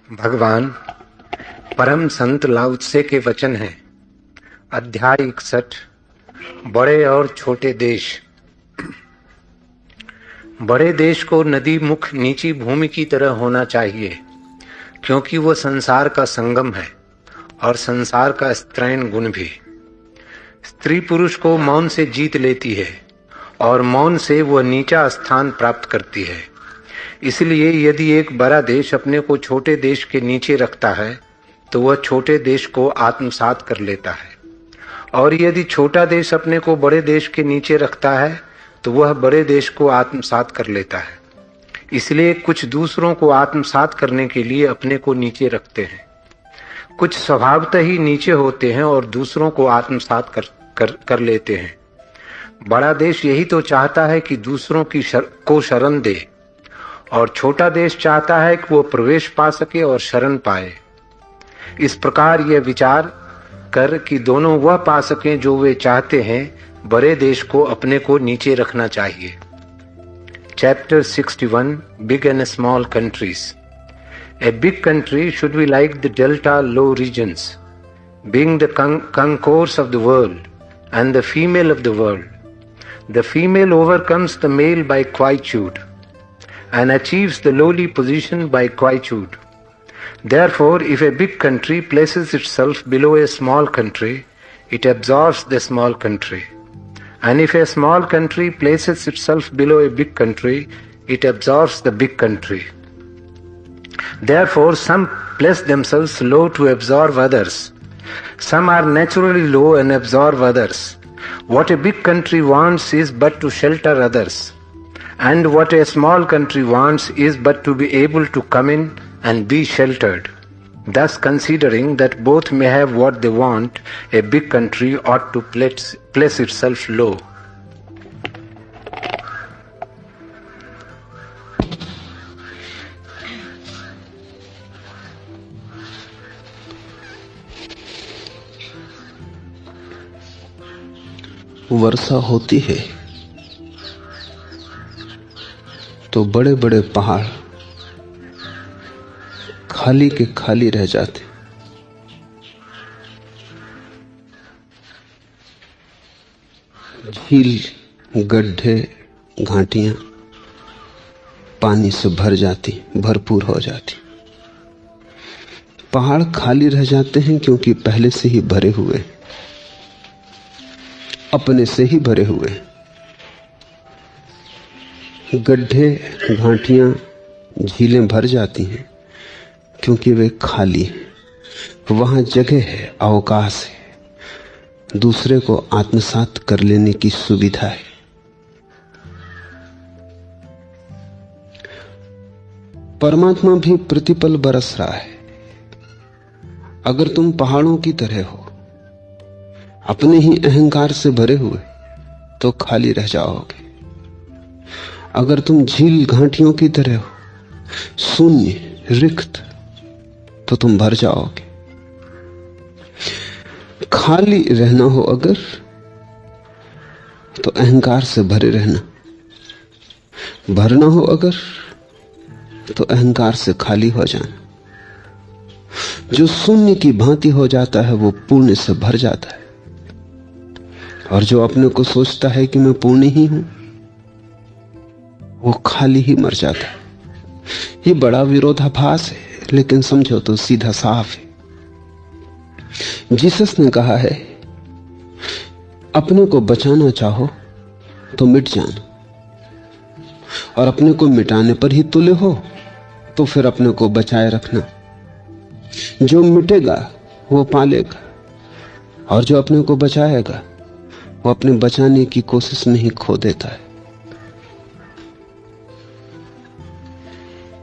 भगवान परम संत लाओ त्से के वचन हैं। अध्याय 61। बड़े और छोटे देश। बड़े देश को नदी मुख नीची भूमि की तरह होना चाहिए, क्योंकि वो संसार का संगम है और संसार का स्त्रैण गुण भी। स्त्री पुरुष को मौन से जीत लेती है और मौन से वह नीचा स्थान प्राप्त करती है। इसलिए यदि एक बड़ा देश अपने को छोटे देश के नीचे रखता है तो वह छोटे देश को आत्मसात कर लेता है, और यदि छोटा देश अपने को बड़े देश के नीचे रखता है तो वह बड़े देश को आत्मसात कर लेता है। इसलिए कुछ दूसरों को आत्मसात करने के लिए अपने को नीचे रखते हैं, कुछ स्वभावतः ही नीचे होते हैं और दूसरों को आत्मसात कर लेते हैं। बड़ा देश यही तो चाहता है कि दूसरों को शरण दे, और छोटा देश चाहता है कि वो प्रवेश पा सके और शरण पाए। इस प्रकार यह विचार कर कि दोनों वह पा सकें जो वे चाहते हैं, बड़े देश को अपने को नीचे रखना चाहिए। Chapter 61 Big and Small Countries. A big country should be like the delta low regions, being the concourse of the world and the female of the world. The female overcomes the male by quietude and achieves the lowly position by quietude. Therefore, if a big country places itself below a small country, it absorbs the small country. And if a small country places itself below a big country, it absorbs the big country. Therefore, some place themselves low to absorb others. Some are naturally low and absorb others. What a big country wants is but to shelter others, and what a small country wants is but to be able to come in and be sheltered. Thus, considering that both may have what they want, a big country ought to place itself low. वर्षा होती है तो बड़े बड़े पहाड़ खाली के खाली रह जाते। झील, गड्ढे, घाटियां पानी से भर जाती, भरपूर हो जाती। पहाड़ खाली रह जाते हैं क्योंकि पहले से ही भरे हुए, अपने से ही भरे हुए। गड्ढे, घाटियां, झीलें भर जाती हैं क्योंकि वे खाली हैं। वहां जगह है, अवकाश है, दूसरे को आत्मसात कर लेने की सुविधा है। परमात्मा भी प्रतिपल बरस रहा है। अगर तुम पहाड़ों की तरह हो, अपने ही अहंकार से भरे हुए, तो खाली रह जाओगे। अगर तुम झील, घाटियों की तरह हो, शून्य, रिक्त, तो तुम भर जाओगे। खाली रहना हो अगर, तो अहंकार से भरे रहना। भरना हो अगर, तो अहंकार से खाली हो जाना। जो शून्य की भांति हो जाता है वो पूर्ण से भर जाता है, और जो अपने को सोचता है कि मैं पूर्ण ही हूं, वो खाली ही मर जाता है। ये बड़ा विरोधाभास है, लेकिन समझो तो सीधा साफ है। जीसस ने कहा है, अपने को बचाना चाहो तो मिट जाना, और अपने को मिटाने पर ही तुले हो तो फिर अपने को बचाए रखना। जो मिटेगा वो पालेगा, और जो अपने को बचाएगा वो अपने बचाने की कोशिश में ही खो देता है।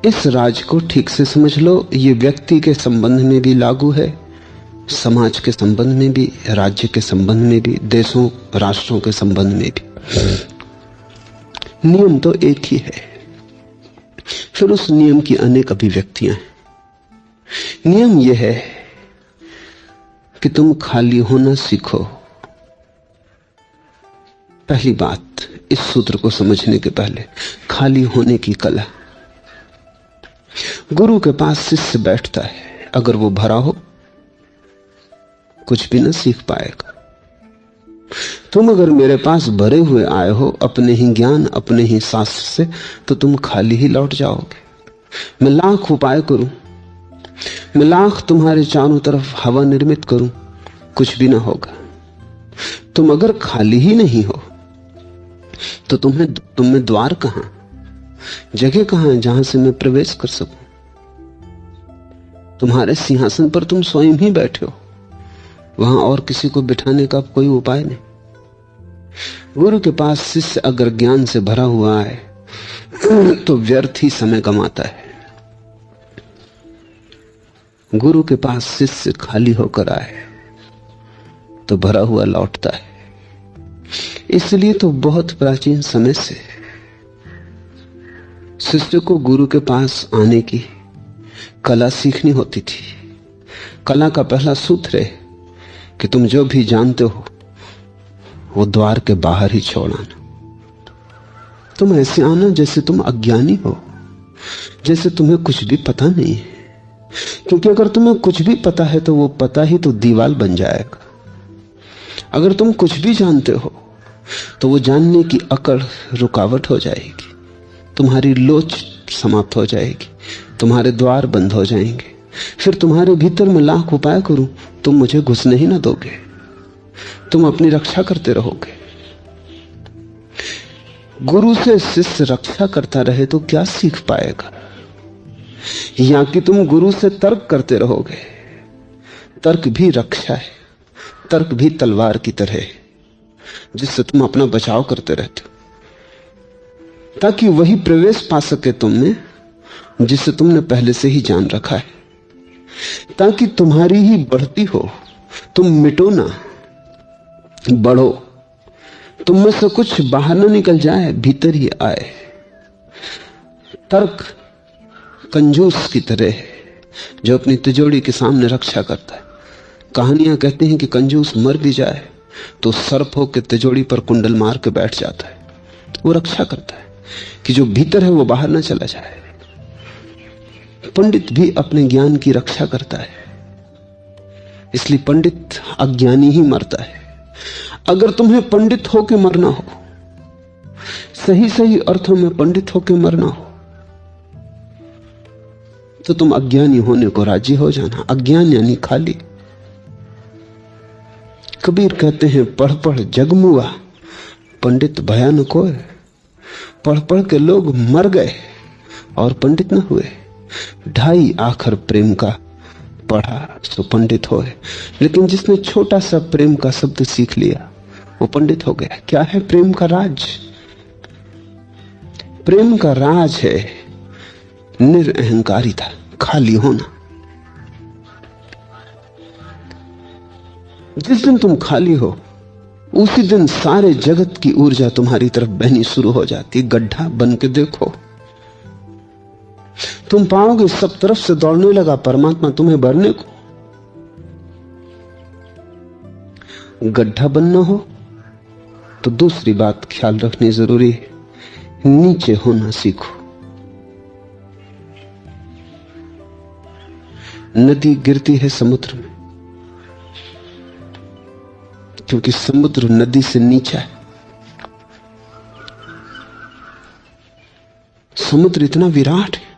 इस राज को ठीक से समझ लो। ये व्यक्ति के संबंध में भी लागू है, समाज के संबंध में भी, राज्य के संबंध में भी, देशों, राष्ट्रों के संबंध में भी। नियम तो एक ही है, फिर उस नियम की अनेक अभिव्यक्तियां हैं। नियम यह है कि तुम खाली होना सीखो। पहली बात, इस सूत्र को समझने के पहले, खाली होने की कला। गुरु के पास शिष्य बैठता है, अगर वो भरा हो कुछ भी न सीख पाएगा। तुम अगर मेरे पास भरे हुए आए हो अपने ही ज्ञान अपने ही शास्त्र से, तो तुम खाली ही लौट जाओगे। मैं लाख उपाय करूं, मैं लाख तुम्हारे चारों तरफ हवा निर्मित करूं, कुछ भी ना होगा। तुम अगर खाली ही नहीं हो तो तुम में द्वार कहां, जगह कहां है जहां से मैं प्रवेश कर सकूं? तुम्हारे सिंहासन पर तुम स्वयं ही बैठे हो, वहां और किसी को बिठाने का कोई उपाय नहीं। गुरु के पास शिष्य अगर ज्ञान से भरा हुआ है तो व्यर्थ ही समय कमाता है। गुरु के पास शिष्य खाली होकर आए तो भरा हुआ लौटता है। इसलिए तो बहुत प्राचीन समय से शिष्य को गुरु के पास आने की कला सीखनी होती थी। कला का पहला सूत्र है कि तुम जो भी जानते हो वो द्वार के बाहर ही छोड़ आना। तुम ऐसे आना जैसे तुम अज्ञानी हो, जैसे तुम्हें कुछ भी पता नहीं है। क्योंकि अगर तुम्हें कुछ भी पता है तो वो पता ही तो दीवार बन जाएगा। अगर तुम कुछ भी जानते हो तो वो जानने की अकड़ रुकावट हो जाएगी, तुम्हारी लोच समाप्त हो जाएगी, तुम्हारे द्वार बंद हो जाएंगे। फिर तुम्हारे भीतर मैं लाख उपाय करूं, तुम मुझे घुसने ही ना दोगे, तुम अपनी रक्षा करते रहोगे। गुरु से शिष्य रक्षा करता रहे तो क्या सीख पाएगा? या कि तुम गुरु से तर्क करते रहोगे। तर्क भी रक्षा है, तर्क भी तलवार की तरह है जिससे तुम अपना बचाव करते रहते हो, ताकि वही प्रवेश पा सके तुमने जिसे तुमने पहले से ही जान रखा है, ताकि तुम्हारी ही बढ़ती हो। तुम मिटो ना, बढ़ो। तुम में से कुछ बाहर ना निकल जाए, भीतर ही आए। तर्क कंजूस की तरह है जो अपनी तिजोरी के सामने रक्षा करता है। कहानियां कहती हैं कि कंजूस मर भी जाए तो सर्प होकर तिजोरी पर कुंडल मार के बैठ जाता है। वो रक्षा करता है कि जो भीतर है वो बाहर ना चला जाए। पंडित भी अपने ज्ञान की रक्षा करता है, इसलिए पंडित अज्ञानी ही मरता है। अगर तुम्हें पंडित होकर मरना हो, सही सही अर्थों में पंडित होकर मरना हो, तो तुम अज्ञानी होने को राजी हो जाना। अज्ञान यानी खाली। कबीर कहते हैं, पढ़ पढ़ जग मुआ, पंडित भयानक होए। पढ़ पढ़ के लोग मर गए और पंडित न हुए। ढाई आखर प्रेम का पढ़ा तो पंडित होए। लेकिन जिसने छोटा सा प्रेम का शब्द सीख लिया वो पंडित हो गया। क्या है प्रेम का राज? प्रेम का राज है निरअहंकारिता, खाली होना। जिस दिन तुम खाली हो उसी दिन सारे जगत की ऊर्जा तुम्हारी तरफ बहनी शुरू हो जाती। गड्ढा बन के देखो, तुम पाओगे सब तरफ से दौड़ने लगा परमात्मा तुम्हें भरने को। गड्ढा बनना हो तो दूसरी बात ख्याल रखनी जरूरी है, नीचे होना सीखो। नदी गिरती है समुद्र में क्योंकि समुद्र नदी से नीचा है। समुद्र इतना विराट है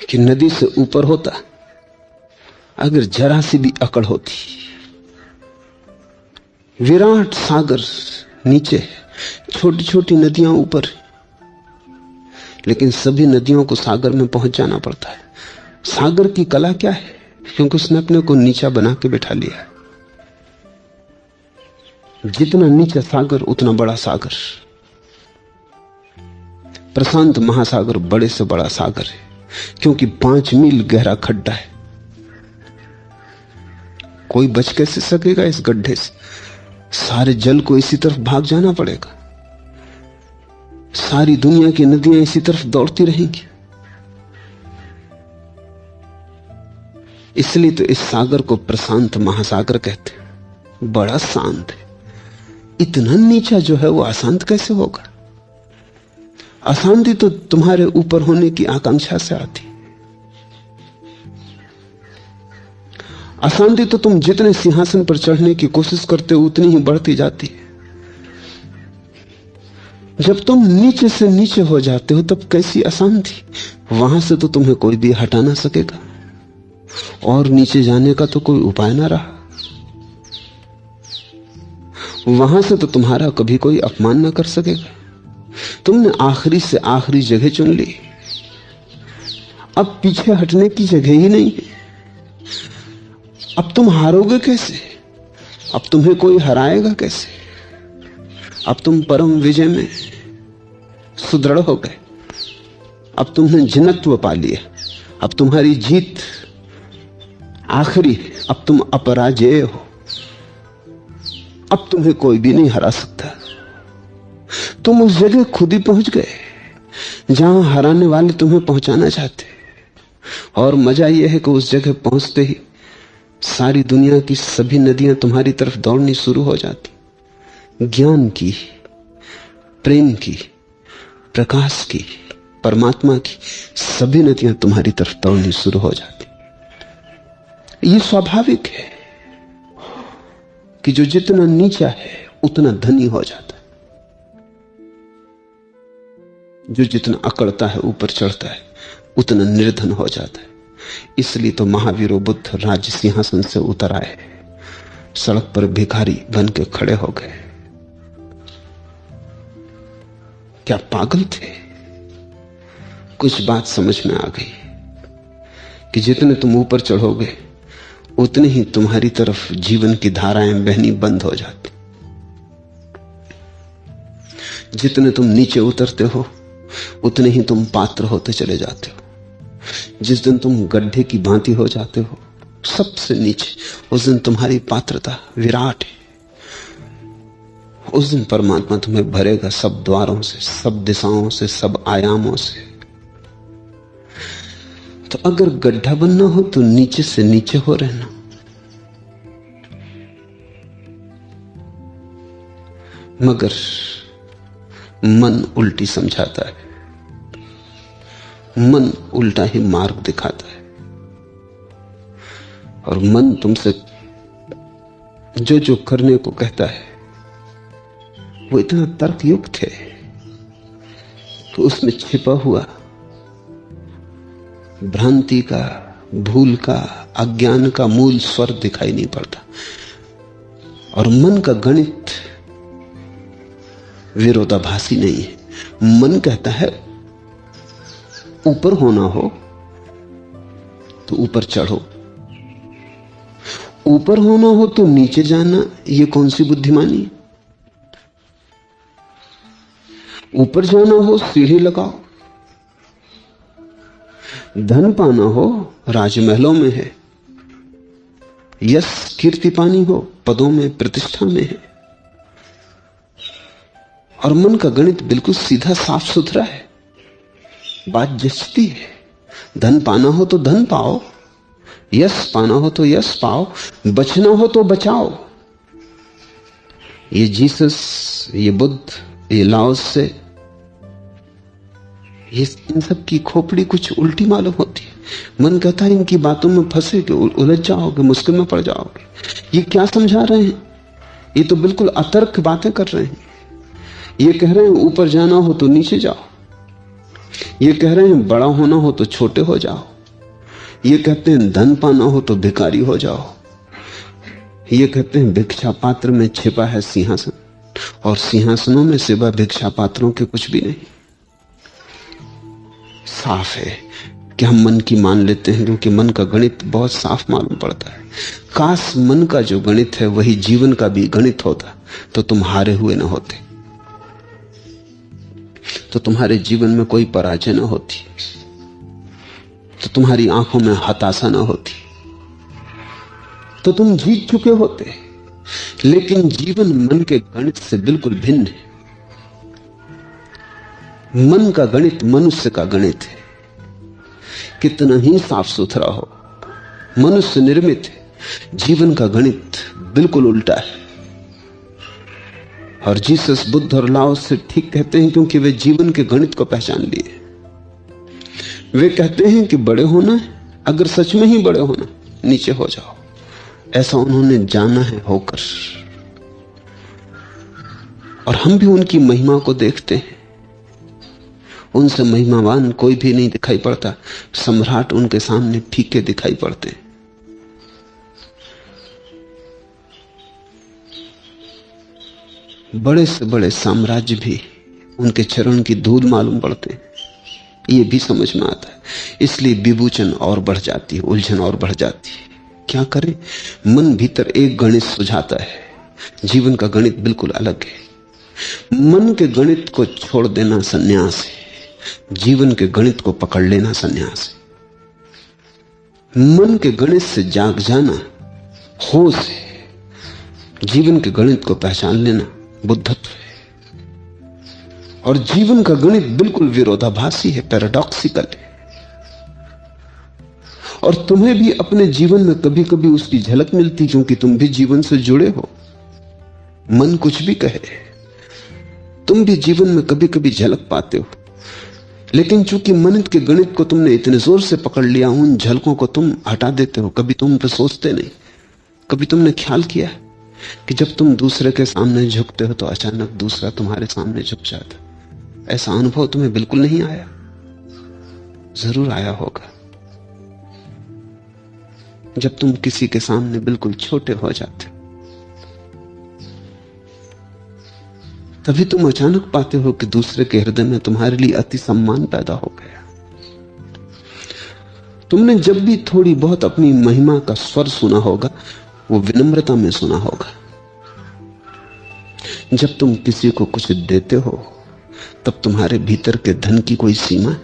कि नदी से ऊपर होता अगर जरा सी भी अकड़ होती। विराट सागर नीचे, छोटी छोटी नदियां ऊपर, लेकिन सभी नदियों को सागर में पहुंच जाना पड़ता है। सागर की कला क्या है? क्योंकि उसने अपने को नीचा बना के बैठा लिया है। जितना नीचा सागर उतना बड़ा सागर। प्रशांत महासागर बड़े से बड़ा सागर है क्योंकि 5 मील गहरा खड्डा है। कोई बच कैसे सकेगा इस गड्ढे से? सारे जल को इसी तरफ भाग जाना पड़ेगा। सारी दुनिया की नदियां इसी तरफ दौड़ती रहेंगी। इसलिए तो इस सागर को प्रशांत महासागर कहते हैं। बड़ा शांत है। इतना नीचा जो है वो अशांत कैसे होगा? अशांति तो तुम्हारे ऊपर होने की आकांक्षा से आती। अशांति तो तुम जितने सिंहासन पर चढ़ने की कोशिश करते हो उतनी ही बढ़ती जाती है। जब तुम नीचे से नीचे हो जाते हो तब कैसी अशांति। वहां से तो तुम्हें कोई भी हटा ना सकेगा और नीचे जाने का तो कोई उपाय ना रहा। वहां से तो तुम्हारा कभी कोई अपमान ना कर सकेगा। तुमने आखिरी से आखिरी जगह चुन ली, अब पीछे हटने की जगह ही नहीं है। अब तुम हारोगे कैसे? अब तुम्हें कोई हराएगा कैसे? अब तुम परम विजय में सुदृढ़ हो गए। अब तुमने जिनत्व पा लिया। अब तुम्हारी जीत आखिरी। अब तुम अपराजेय हो। अब तुम्हें कोई भी नहीं हरा सकता। तुम उस जगह खुद ही पहुंच गए जहां हराने वाले तुम्हें पहुंचाना चाहते। और मजा यह है कि उस जगह पहुंचते ही सारी दुनिया की सभी नदियां तुम्हारी तरफ दौड़नी शुरू हो जाती। ज्ञान की, प्रेम की, प्रकाश की, परमात्मा की सभी नदियां तुम्हारी तरफ दौड़नी शुरू हो जाती। ये स्वाभाविक है कि जो जितना नीचा है उतना धनी हो जाता है। जो जितना अकड़ता है ऊपर चढ़ता है उतना निर्धन हो जाता है। इसलिए तो महावीरो बुद्ध राज्य सिंहासन से उतर आए, सड़क पर भिखारी बन के खड़े हो गए। क्या पागल थे? कुछ बात समझ में आ गई कि जितने तुम ऊपर चढ़ोगे उतने ही तुम्हारी तरफ जीवन की धाराएं बहनी बंद हो जाती। जितने तुम नीचे उतरते हो उतने ही तुम पात्र होते चले जाते हो। जिस दिन तुम गड्ढे की भांति हो जाते हो सबसे नीचे, उस दिन तुम्हारी पात्रता विराट है। उस दिन परमात्मा तुम्हें भरेगा सब द्वारों से, सब दिशाओं से, सब आयामों से। तो अगर गड्ढा बनना हो तो नीचे से नीचे हो रहना। मगर मन उल्टी समझाता है, मन उल्टा ही मार्ग दिखाता है। और मन तुमसे जो जो करने को कहता है वो इतना तर्कयुक्त है कि उसमें छिपा हुआ भ्रांति का, भूल का, अज्ञान का मूल स्वर दिखाई नहीं पड़ता। और मन का गणित विरोधाभासी नहीं है। मन कहता है ऊपर होना हो तो ऊपर चढ़ो, ऊपर होना हो तो नीचे जाना। ये कौन सी बुद्धिमानी? ऊपर जाना हो सीढ़ी लगाओ, धन पाना हो राजमहलों में है, यश कीर्ति पानी हो पदों में, प्रतिष्ठा में है। और मन का गणित बिल्कुल सीधा साफ सुथरा है, बात जचती है। धन पाना हो तो धन पाओ, यश पाना हो तो यश पाओ, बचना हो तो बचाओ। ये जीसस, ये बुद्ध, ये लाओस से, ये इन सब की खोपड़ी कुछ उल्टी मालूम होती है। मन कहता है इनकी बातों में फंसे के उलझ जाओगे, मुश्किल में पड़ जाओगे। ये क्या समझा रहे हैं? ये तो बिल्कुल अतर्क बातें कर रहे हैं। ये कह रहे हैं ऊपर जाना हो तो नीचे जाओ, ये कह रहे हैं बड़ा होना हो तो छोटे हो जाओ, ये कहते हैं धन पाना हो तो भिखारी हो जाओ, ये कहते हैं भिक्षा पात्र में छिपा है सिंहासन, और सिंहासनों में सिवा भिक्षा पात्रों के कुछ भी नहीं। साफ है कि हम मन की मान लेते हैं क्योंकि मन का गणित बहुत साफ मालूम पड़ता है। काश मन का जो गणित है वही जीवन का भी गणित होता तो तुम हारे हुए न होते, तो तुम्हारे जीवन में कोई पराजय न होती, तो तुम्हारी आंखों में हताशा न होती, तो तुम जीत चुके होते। लेकिन जीवन मन के गणित से बिल्कुल भिन्न है। मन का गणित मनुष्य का गणित है, कितना ही साफ सुथरा हो, मनुष्य निर्मित है। जीवन का गणित बिल्कुल उल्टा है। और जीसस, बुद्ध और लाओस से ठीक कहते हैं, क्योंकि वे जीवन के गणित को पहचान लिए। वे कहते हैं कि बड़े होना है, अगर सच में ही बड़े होना, नीचे हो जाओ। ऐसा उन्होंने जाना है होकर। और हम भी उनकी महिमा को देखते हैं। उनसे महिमावान कोई भी नहीं दिखाई पड़ता। सम्राट उनके सामने फीके दिखाई पड़ते हैं। बड़े से बड़े साम्राज्य भी उनके चरण की धूल मालूम पड़ते हैं। ये भी समझ में आता है। इसलिए विभूचन और बढ़ जाती है, उलझन और बढ़ जाती है। क्या करें? मन भीतर एक गणित सुझाता है। जीवन का गणित बिल्कुल अलग है। मन के गणित को छोड़ देना संन्यास है, जीवन के गणित को पकड़ लेना संन्यास है। मन के गणित से जाग जाना होश है, जीवन के गणित को पहचान लेना बुद्धत्व है। और जीवन का गणित बिल्कुल विरोधाभासी है, पैराडॉक्सिकल है। और तुम्हें भी अपने जीवन में कभी कभी उसकी झलक मिलती, क्योंकि तुम भी जीवन से जुड़े हो। मन कुछ भी कहे, तुम भी जीवन में कभी कभी झलक पाते हो। लेकिन चूंकि मन के गणित को तुमने इतने जोर से पकड़ लिया, उन झलकों को तुम हटा देते हो। कभी तुम पे सोचते नहीं। कभी तुमने ख्याल किया कि जब तुम दूसरे के सामने झुकते हो तो अचानक दूसरा तुम्हारे सामने झुक जाता? ऐसा अनुभव तुम्हें बिल्कुल नहीं आया? जरूर आया होगा। जब तुम किसी के सामने बिल्कुल छोटे हो जाते हो, तभी तुम अचानक पाते हो कि दूसरे के हृदय में तुम्हारे लिए अति सम्मान पैदा हो गया। तुमने जब भी थोड़ी बहुत अपनी महिमा का स्वर सुना होगा, वो विनम्रता में सुना होगा। जब तुम किसी को कुछ देते हो, तब तुम्हारे भीतर के धन की कोई सीमा है।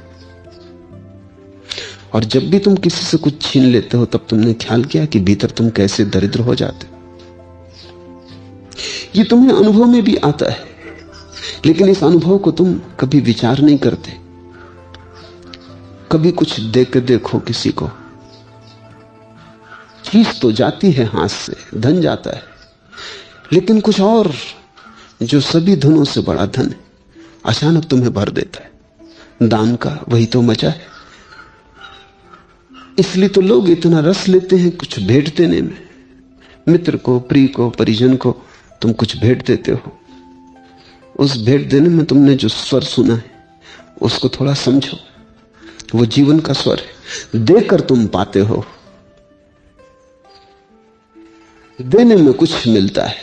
और जब भी तुम किसी से कुछ छीन लेते हो, तब तुमने ख्याल किया कि भीतर तुम कैसे दरिद्र हो जाते हो। ये तुम्हें अनुभव में भी आता है, लेकिन इस अनुभव को तुम कभी विचार नहीं करते। कभी कुछ दे के देखो किसी को, चीज तो जाती है हाथ से, धन जाता है, लेकिन कुछ और जो सभी धनों से बड़ा धन है, अचानक तुम्हें भर देता है। दान का वही तो मजा है। इसलिए तो लोग इतना रस लेते हैं कुछ भेंट देने में। मित्र को, प्रिय को, परिजन को तुम कुछ भेंट देते हो। उस भेंट देने में तुमने जो स्वर सुना है, उसको थोड़ा समझो। वो जीवन का स्वर है। देकर तुम पाते हो, देने में कुछ मिलता है।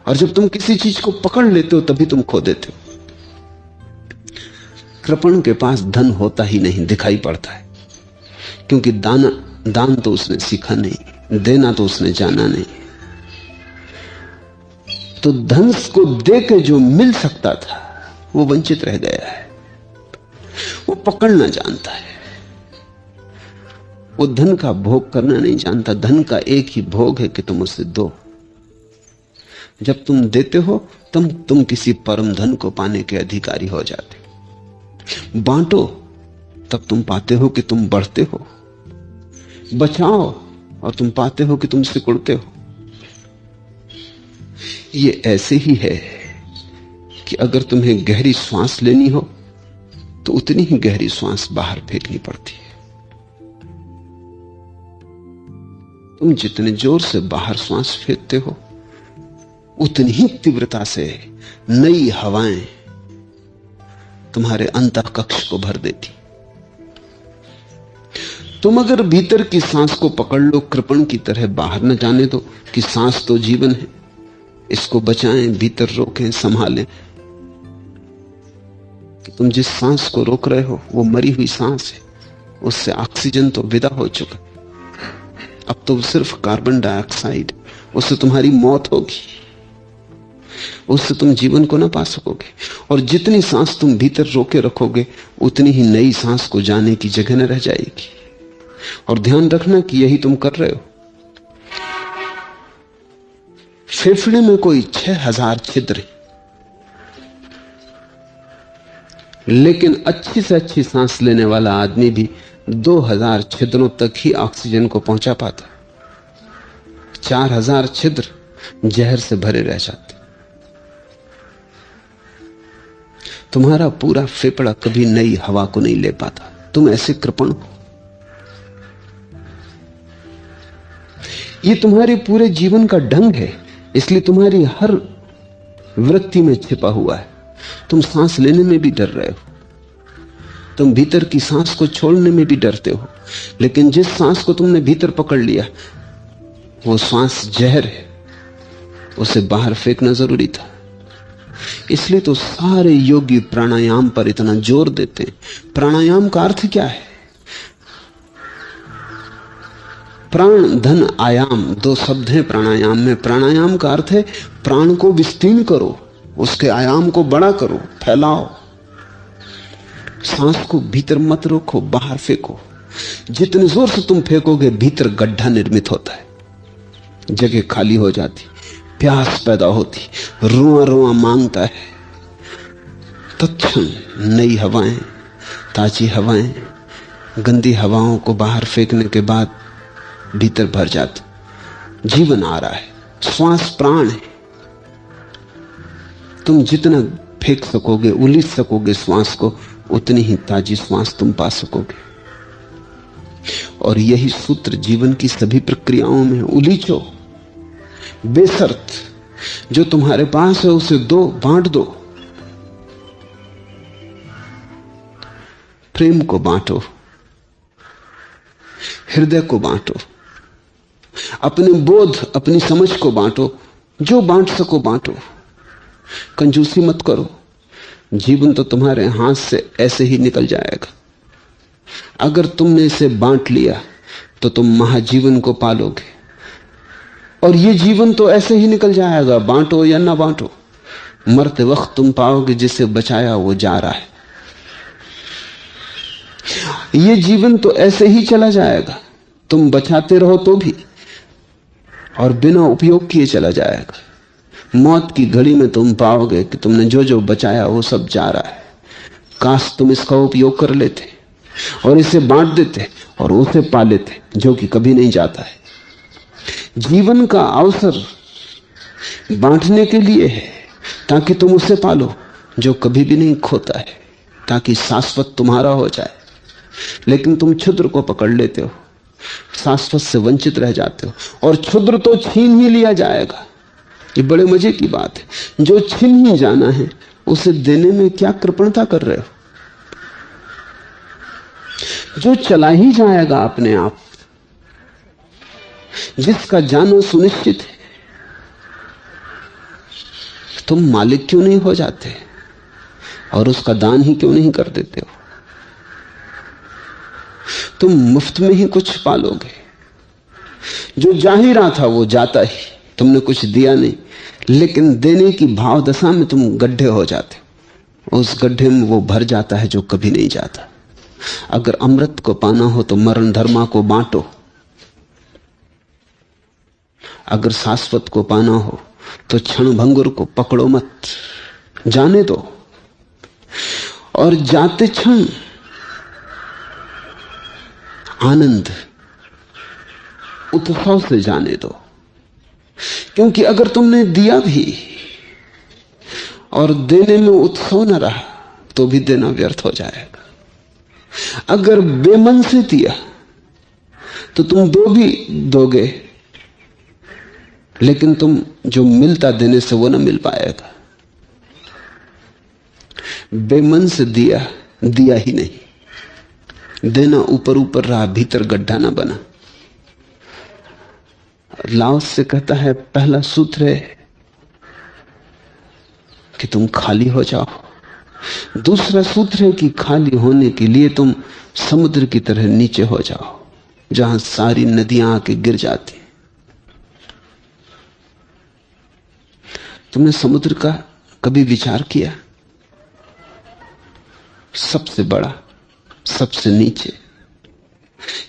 और जब तुम किसी चीज को पकड़ लेते हो, तभी तुम खो देते हो। कृपण के पास धन होता ही नहीं, दिखाई पड़ता है, क्योंकि दान तो उसने सीखा नहीं, देना तो उसने जाना नहीं। तो धन को दे के जो मिल सकता था, वो वंचित रह गया है। वो पकड़ना जानता है, वो धन का भोग करना नहीं जानता। धन का एक ही भोग है कि तुम उसे दो। जब तुम देते हो, तुम किसी परम धन को पाने के अधिकारी हो जाते हो। बांटो, तब तुम पाते हो कि तुम बढ़ते हो। बचाओ, और तुम पाते हो कि तुम सिकुड़ते हो। ये ऐसे ही है कि अगर तुम्हें गहरी श्वास लेनी हो, तो उतनी ही गहरी श्वास बाहर फेंकनी पड़ती है। तुम जितने जोर से बाहर श्वास फेंकते हो, उतनी ही तीव्रता से नई हवाएं तुम्हारे अंतःकक्ष को भर देती। तुम अगर भीतर की सांस को पकड़ लो, कृपण की तरह बाहर न जाने दो कि सांस तो जीवन है, इसको बचाएं, भीतर रोकें, संभालें। तुम जिस सांस को रोक रहे हो, वो मरी हुई सांस है। उससे ऑक्सीजन तो विदा हो चुका, अब तो सिर्फ कार्बन डाइऑक्साइड। उससे तुम्हारी मौत होगी, उससे तुम जीवन को ना पा सकोगे। और जितनी सांस तुम भीतर रोके रखोगे, उतनी ही नई सांस को जाने की जगह न रह जाएगी। और ध्यान रखना कि यही तुम कर रहे हो। फेफड़े में कोई 6000 छिद्र है, लेकिन अच्छी से अच्छी सांस लेने वाला आदमी भी 2000 छिद्रों तक ही ऑक्सीजन को पहुंचा पाता। 4000 छिद्र जहर से भरे रह जाते। तुम्हारा पूरा फेफड़ा कभी नई हवा को नहीं ले पाता, तुम ऐसे कृपण हो। ये तुम्हारे पूरे जीवन का ढंग है, इसलिए तुम्हारी हर वृत्ति में छिपा हुआ है। तुम सांस लेने में भी डर रहे हो, तुम भीतर की सांस को छोड़ने में भी डरते हो, लेकिन जिस सांस को तुमने भीतर पकड़ लिया वो सांस जहर है, उसे बाहर फेंकना जरूरी था। इसलिए तो सारे योगी प्राणायाम पर इतना जोर देते हैं। प्राणायाम का अर्थ क्या है? प्राण धन आयाम, दो शब्द हैं प्राणायाम में। प्राणायाम का अर्थ है प्राण को विस्तीर्ण करो, उसके आयाम को बड़ा करो, फैलाओ। सांस को भीतर मत रोको, बाहर फेंको। जितने जोर से तुम फेंकोगे भीतर गड्ढा निर्मित होता है, जगह खाली हो जाती, प्यास पैदा होती, रुआ रुआ मांगता है। तत्क्षण नई हवाएं, ताजी हवाएं, गंदी हवाओं को बाहर फेंकने के बाद भीतर भर जाता, जीवन आ रहा है। श्वास प्राण है। तुम जितना फेंक सकोगे, उलीझ सकोगे श्वास को, उतनी ही ताजी श्वास तुम पा सकोगे। और यही सूत्र जीवन की सभी प्रक्रियाओं में। उलीझो बेशर्त, जो तुम्हारे पास है उसे दो, बांट दो। प्रेम को बांटो, हृदय को बांटो, अपने बोध, अपनी समझ को बांटो। जो बांट सको बांटो, कंजूसी मत करो। जीवन तो तुम्हारे हाथ से ऐसे ही निकल जाएगा। अगर तुमने इसे बांट लिया तो तुम महाजीवन को पालोगे। और ये जीवन तो ऐसे ही निकल जाएगा, बांटो या ना बांटो। मरते वक्त तुम पाओगे जिसे बचाया वो जा रहा है। ये जीवन तो ऐसे ही चला जाएगा, तुम बचाते रहो तो भी, और बिना उपयोग किए चला जाएगा। मौत की घड़ी में तुम पाओगे कि तुमने जो जो बचाया वो सब जा रहा है। काश तुम इसका उपयोग कर लेते और इसे बांट देते और उसे पा लेते जो कि कभी नहीं जाता है। जीवन का अवसर बांटने के लिए है, ताकि तुम उसे पालो जो कभी भी नहीं खोता है, ताकि शाश्वत तुम्हारा हो जाए। लेकिन तुम क्षुद्र को पकड़ लेते हो, शाश्वत से वंचित रह जाते हो, और क्षुद्र तो छीन ही लिया जाएगा। ये बड़े मजे की बात है। जो छीन ही जाना है उसे देने में क्या कृपणता कर रहे हो? जो चला ही जाएगा अपने आप, जिसका जाना सुनिश्चित है, तुम मालिक क्यों नहीं हो जाते और उसका दान ही क्यों नहीं कर देते हो? तुम मुफ्त में ही कुछ पालोगे। जो जा ही रहा था वो जाता ही, तुमने कुछ दिया नहीं, लेकिन देने की भाव दशा में तुम गड्ढे हो जाते हो। उस गड्ढे में वो भर जाता है जो कभी नहीं जाता। अगर अमृत को पाना हो तो मरण धर्मा को बांटो। अगर शाश्वत को पाना हो तो क्षण भंगुर को पकड़ो मत, जाने दो। और जाते क्षण आनंद उत्सव से जाने दो। क्योंकि अगर तुमने दिया भी और देने में उत्सव न रहा तो भी देना व्यर्थ हो जाएगा। अगर बेमन से दिया तो तुम दो भी दोगे, लेकिन तुम जो मिलता देने से वो ना मिल पाएगा। बेमन से दिया, दिया ही नहीं। देना ऊपर ऊपर रहा, भीतर गड्ढा ना बना। लाओस से कहता है पहला सूत्र है कि तुम खाली हो जाओ। दूसरा सूत्र है कि खाली होने के लिए तुम समुद्र की तरह नीचे हो जाओ, जहां सारी नदियां आके गिर जाती। तुमने समुद्र का कभी विचार किया? सबसे बड़ा, सबसे नीचे,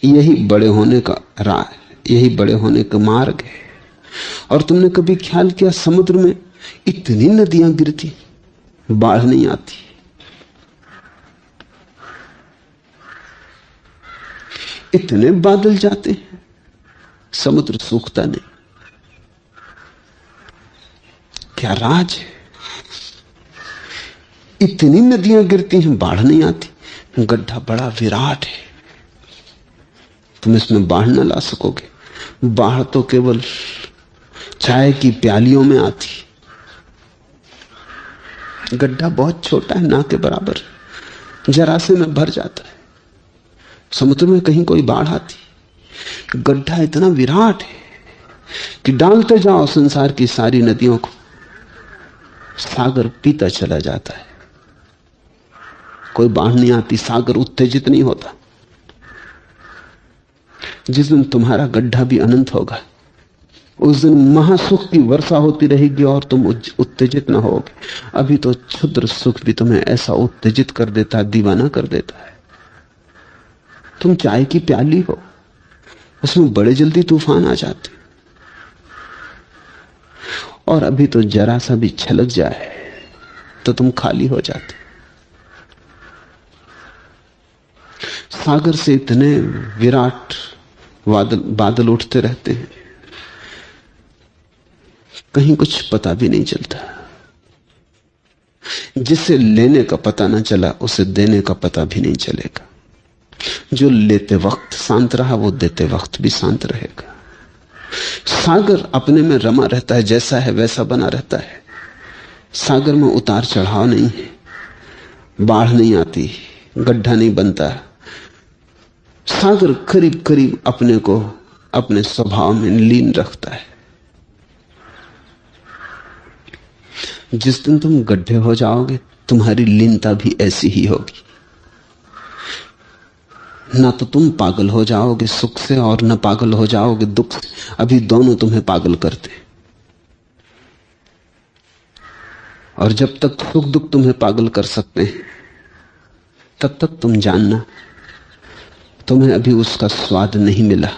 यही बड़े होने का राह, यही बड़े होने का मार्ग है। और तुमने कभी ख्याल किया समुद्र में इतनी नदियां गिरती, बाढ़ नहीं आती? इतने बादल जाते हैं, समुद्र सूखता नहीं। क्या राज है? इतनी नदियां गिरती हैं, बाढ़ नहीं आती। गड्ढा बड़ा विराट है, तुम इसमें बाढ़ न ला सकोगे। बाढ़ तो केवल चाय की प्यालियों में आती। गड्ढा बहुत छोटा है, ना के बराबर, जरा से में भर जाता है। समुद्र में कहीं कोई बाढ़ आती? गड्ढा इतना विराट है कि डालते जाओ संसार की सारी नदियों को, सागर पीता चला जाता है। कोई बाढ़ नहीं आती, सागर उत्तेजित नहीं होता। जिस दिन तुम्हारा गड्ढा भी अनंत होगा, उस दिन महासुख की वर्षा होती रहेगी और तुम उत्तेजित ना होगे। अभी तो क्षुद्र सुख भी तुम्हें ऐसा उत्तेजित कर देता है, दीवाना कर देता है। तुम चाय की प्याली हो, उसमें बड़े जल्दी तूफान आ जाते, और अभी तो जरा सा भी छलक जाए तो तुम खाली हो जाते। सागर से इतने विराट बादल उठते रहते हैं, कहीं कुछ पता भी नहीं चलता। जिसे लेने का पता ना चला, उसे देने का पता भी नहीं चलेगा। जो लेते वक्त शांत रहा, वो देते वक्त भी शांत रहेगा। सागर अपने में रमा रहता है, जैसा है वैसा बना रहता है। सागर में उतार चढ़ाव नहीं है, बाढ़ नहीं आती, गड्ढा नहीं बनता। सागर करीब करीब अपने को अपने स्वभाव में लीन रखता है। जिस दिन तुम गड्ढे हो जाओगे, तुम्हारी लीनता भी ऐसी ही होगी। ना तो तुम पागल हो जाओगे सुख से, और न पागल हो जाओगे दुख से। अभी दोनों तुम्हें पागल करते। और जब तक सुख दुख तुम्हें पागल कर सकते हैं, तब तक तुम जानना, तुम्हें अभी उसका स्वाद नहीं मिला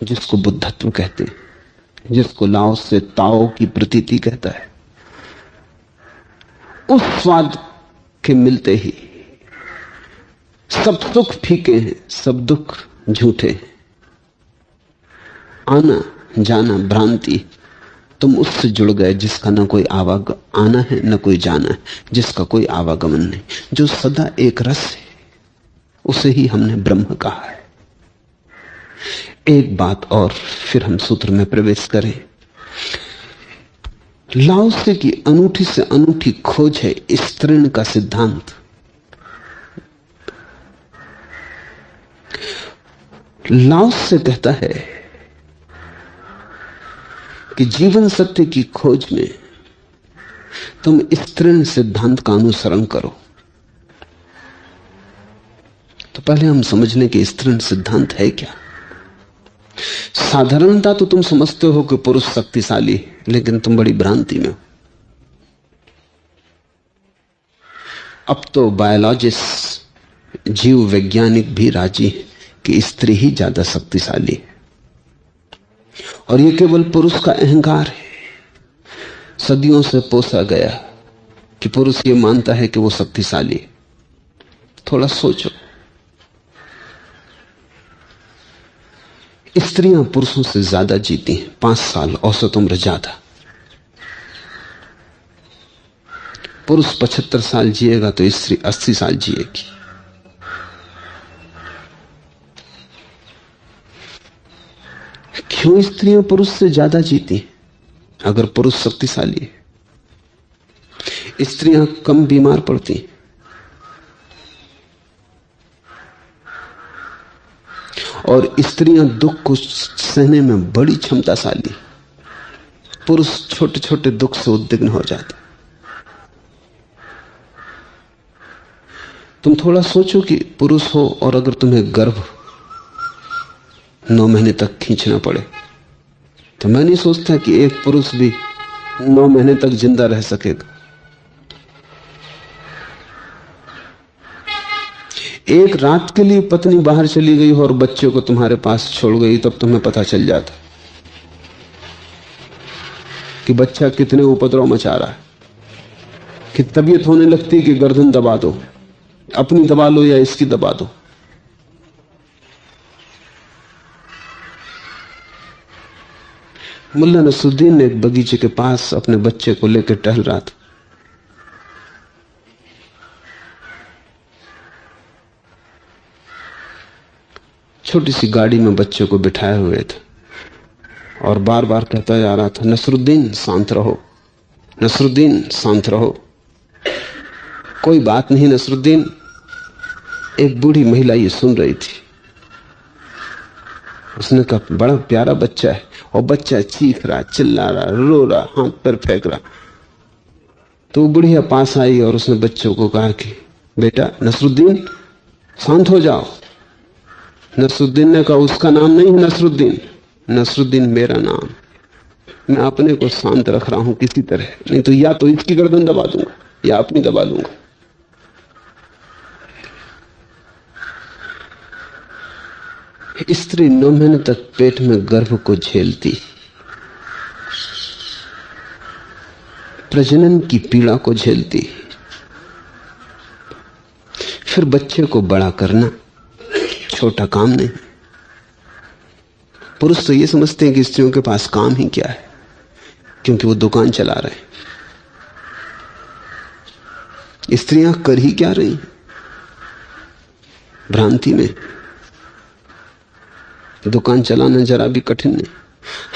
जिसको बुद्धत्व कहते हैं, जिसको लाओ से ताओ की प्रतीति कहता है। उस स्वाद के मिलते ही सब सुख फीके हैं, सब दुख झूठे हैं। आना जाना भ्रांति। तुम उससे जुड़ गए जिसका न कोई आना है न कोई जाना है, जिसका कोई आवागमन नहीं, जो सदा एक रस है। उसे ही हमने ब्रह्म कहा है। एक बात और, फिर हम सूत्र में प्रवेश करें। लाओसे की अनूठी से अनूठी खोज है स्त्रीण का सिद्धांत। लाओसे कहता है कि जीवन सत्य की खोज में तुम स्त्रीण सिद्धांत का अनुसरण करो। तो पहले हम समझ लें कि स्त्रीण सिद्धांत है क्या। साधारणता तो तुम समझते हो कि पुरुष शक्तिशाली, लेकिन तुम बड़ी भ्रांति में हो। अब तो बायोलॉजिस्ट, जीव वैज्ञानिक भी राजी है कि स्त्री ही ज्यादा शक्तिशाली है, और यह केवल पुरुष का अहंकार है। सदियों से पोसा गया कि पुरुष ये मानता है कि वो शक्तिशाली है। थोड़ा सोचो, स्त्रियां पुरुषों से ज्यादा जीती हैं, 5 साल औसत उम्र ज्यादा। पुरुष 75 साल जिएगा तो स्त्री 80 साल जिएगी। क्यों स्त्रियां पुरुष से ज्यादा जीती? अगर पुरुष शक्तिशाली है, स्त्रियां कम बीमार पड़ती, और स्त्रियां दुख को सहने में बड़ी क्षमताशाली। पुरुष छोटे छोटे दुख से उद्विग्न हो जाते। तुम थोड़ा सोचो कि पुरुष हो और अगर तुम्हें गर्भ 9 महीने तक खींचना पड़े, तो मैं नहीं सोचता कि एक पुरुष भी 9 महीने तक जिंदा रह सकेगा। एक रात के लिए पत्नी बाहर चली गई हो और बच्चे को तुम्हारे पास छोड़ गई, तब तुम्हें पता चल जाता कि बच्चा कितने उपद्रव मचा रहा है, कि तबीयत होने लगती कि गर्दन दबा दो, अपनी दबा लो या इसकी दबा दो। मुल्ला नसरुद्दीन एक बगीचे के पास अपने बच्चे को लेकर टहल रहा था। छोटी सी गाड़ी में बच्चे को बिठाए हुए था और बार बार कहता जा रहा था, नसरुद्दीन शांत रहो, नसरुद्दीन शांत रहो, कोई बात नहीं नसरुद्दीन। एक बूढ़ी महिला ये सुन रही थी। उसने कहा, बड़ा प्यारा बच्चा है। और बच्चा चीख रहा, चिल्ला रहा, रो रहा, हाथ पर फेंक रहा। तो वो बुढ़िया पास आई और उसने बच्चों को कहा कि बेटा नसरुद्दीन शांत हो जाओ। नसरुद्दीन ने कहा, उसका नाम नहीं है नसरुद्दीन, नसरुद्दीन मेरा नाम। मैं अपने को शांत रख रहा हूं किसी तरह, नहीं तो या तो इसकी गर्दन दबा दूंगा या अपनी दबा लूंगा। स्त्री 9 महीने तक पेट में गर्भ को झेलती, प्रजनन की पीड़ा को झेलती, फिर बच्चे को बड़ा करना छोटा काम नहीं। पुरुष तो ये समझते हैं कि स्त्रियों के पास काम ही क्या है, क्योंकि वो दुकान चला रहे हैं। स्त्रियां कर ही क्या रही, भ्रांति में। दुकान चलाना जरा भी कठिन नहीं,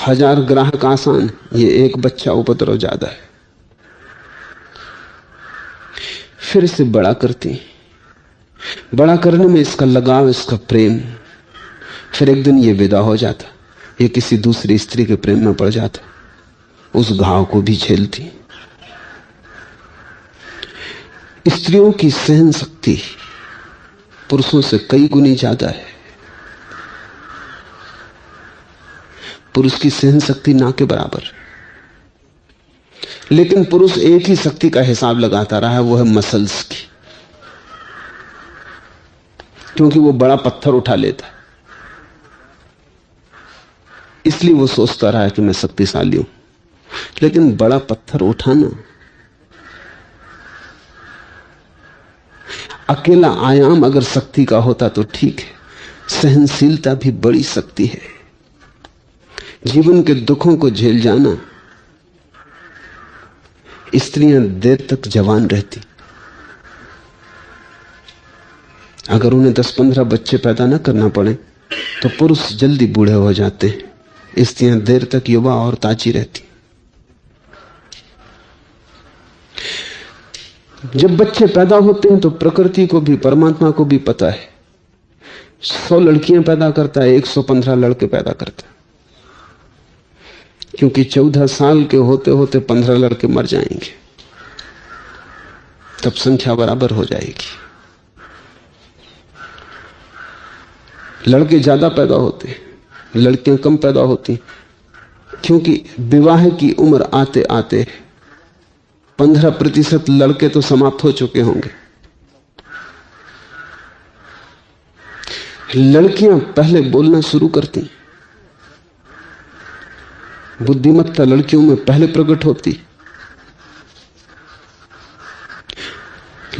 1000 ग्राहक आसान, ये एक बच्चा उपद्रव ज्यादा है। फिर इसे बड़ा करती, बड़ा करने में इसका लगाव, इसका प्रेम। फिर एक दिन ये विदा हो जाता, ये किसी दूसरी स्त्री के प्रेम में पड़ जाता, उस घाव को भी झेलती। स्त्रियों की सहन शक्ति पुरुषों से कई गुनी ज्यादा है। पुरुष की सहन शक्ति ना के बराबर, लेकिन पुरुष एक ही शक्ति का हिसाब लगाता रहा है, वो है मसल्स की, क्योंकि वो बड़ा पत्थर उठा लेता है। इसलिए वो सोचता रहा है कि मैं शक्तिशाली हूं, लेकिन बड़ा पत्थर उठाना अकेला आयाम अगर शक्ति का होता तो ठीक है, सहनशीलता भी बड़ी शक्ति है। जीवन के दुखों को झेल जाना। स्त्रियां देर तक जवान रहती, अगर उन्हें 10-15 बच्चे पैदा न करना पड़े तो पुरुष जल्दी बूढ़े हो जाते हैं, स्त्रियां देर तक युवा और ताजी रहती। जब बच्चे पैदा होते हैं तो प्रकृति को भी, परमात्मा को भी पता है, 100 लड़कियां पैदा करता है, 115 लड़के पैदा करता है, क्योंकि 14 साल के होते होते 15 लड़के मर जाएंगे, तब संख्या बराबर हो जाएगी। लड़के ज्यादा पैदा होते, लड़कियां कम पैदा होती, क्योंकि विवाह की उम्र आते आते 15% लड़के तो समाप्त हो चुके होंगे। लड़कियां पहले बोलना शुरू करती, बुद्धिमत्ता लड़कियों में पहले प्रकट होती।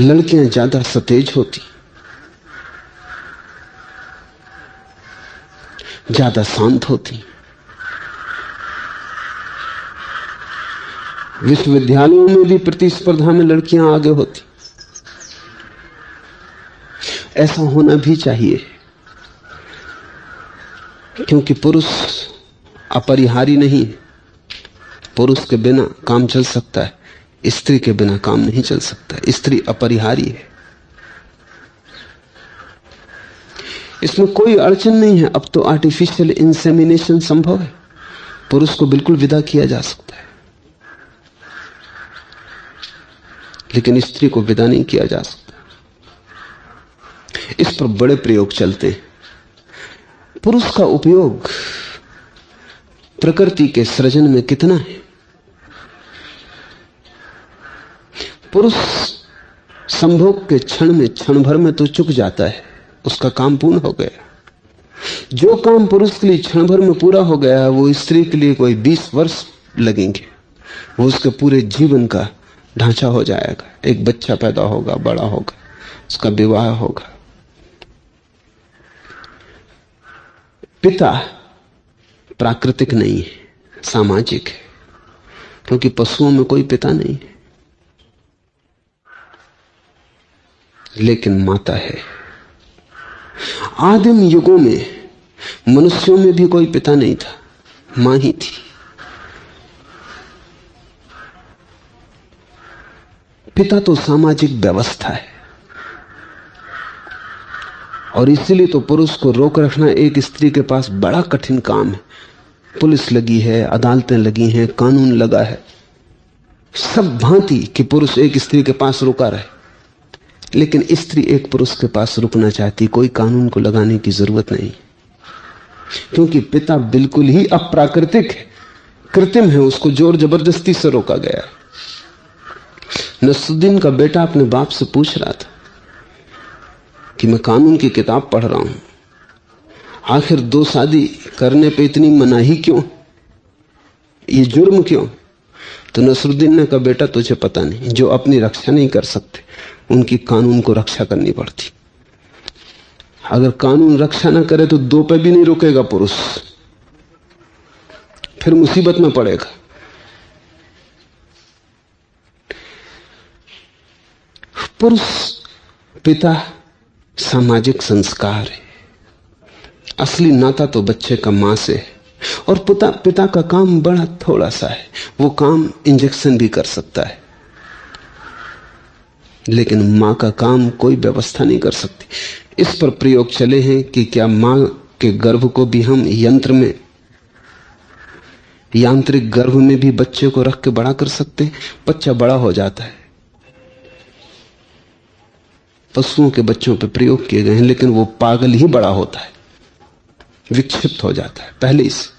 लड़कियां ज्यादा सतेज होती, ज्यादा शांत होती। विश्वविद्यालयों में भी प्रतिस्पर्धा में लड़कियां आगे होती। ऐसा होना भी चाहिए, क्योंकि पुरुष अपरिहारी नहीं। पुरुष के बिना काम चल सकता है, स्त्री के बिना काम नहीं चल सकता। स्त्री अपरिहारी है, इसमें कोई अड़चन नहीं है। अब तो आर्टिफिशियल इंसेमिनेशन संभव है, पुरुष को बिल्कुल विदा किया जा सकता है, लेकिन स्त्री को विदा नहीं किया जा सकता। इस पर बड़े प्रयोग चलते हैं। पुरुष का उपयोग प्रकृति के सृजन में कितना है? पुरुष संभोग के क्षण में, क्षण भर में तो चुक जाता है, उसका काम पूर्ण हो गया। जो काम पुरुष के लिए क्षण भर में पूरा हो गया है, वो स्त्री के लिए कोई 20 वर्ष लगेंगे। वो उसके पूरे जीवन का ढांचा हो जाएगा। एक बच्चा पैदा होगा, बड़ा होगा, उसका विवाह होगा। पिता प्राकृतिक नहीं है, सामाजिक है, क्योंकि पशुओं में कोई पिता नहीं है, लेकिन माता है। आदिम युगों में मनुष्यों में भी कोई पिता नहीं था, मां ही थी। पिता तो सामाजिक व्यवस्था है, और इसलिए तो पुरुष को रोक रखना एक स्त्री के पास बड़ा कठिन काम है। पुलिस लगी है, अदालतें लगी हैं, कानून लगा है, सब भांति कि पुरुष एक स्त्री के पास रुका रहे, लेकिन स्त्री एक पुरुष के पास रुकना चाहती, कोई कानून को लगाने की जरूरत नहीं, क्योंकि पिता बिल्कुल ही अप्राकृतिक है, कृत्रिम है, उसको जोर जबरदस्ती से रोका गया है। नसरुद्दीन का बेटा अपने बाप से पूछ रहा था कि मैं कानून की किताब पढ़ रहा हूं, आखिर 2 शादी करने पे इतनी मनाही क्यों, ये जुर्म क्यों? तो नसरुद्दीन ने कहा, बेटा तुझे पता नहीं, जो अपनी रक्षा नहीं कर सकते उनकी कानून को रक्षा करनी पड़ती। अगर कानून रक्षा ना करे तो 2 पे भी नहीं रुकेगा पुरुष, फिर मुसीबत में पड़ेगा। पुरुष पिता सामाजिक संस्कार है, असली नाता तो बच्चे का मां से है, और पिता का काम बड़ा थोड़ा सा है, वो काम इंजेक्शन भी कर सकता है, लेकिन मां का काम कोई व्यवस्था नहीं कर सकती। इस पर प्रयोग चले हैं कि क्या मां के गर्भ को भी हम यांत्रिक गर्भ में भी बच्चे को रख के बड़ा कर सकते हैं? बच्चा बड़ा हो जाता है, पशुओं के बच्चों पर प्रयोग किए गए हैं, लेकिन वो पागल ही बड़ा होता है, विक्षिप्त हो जाता है पहले ही से,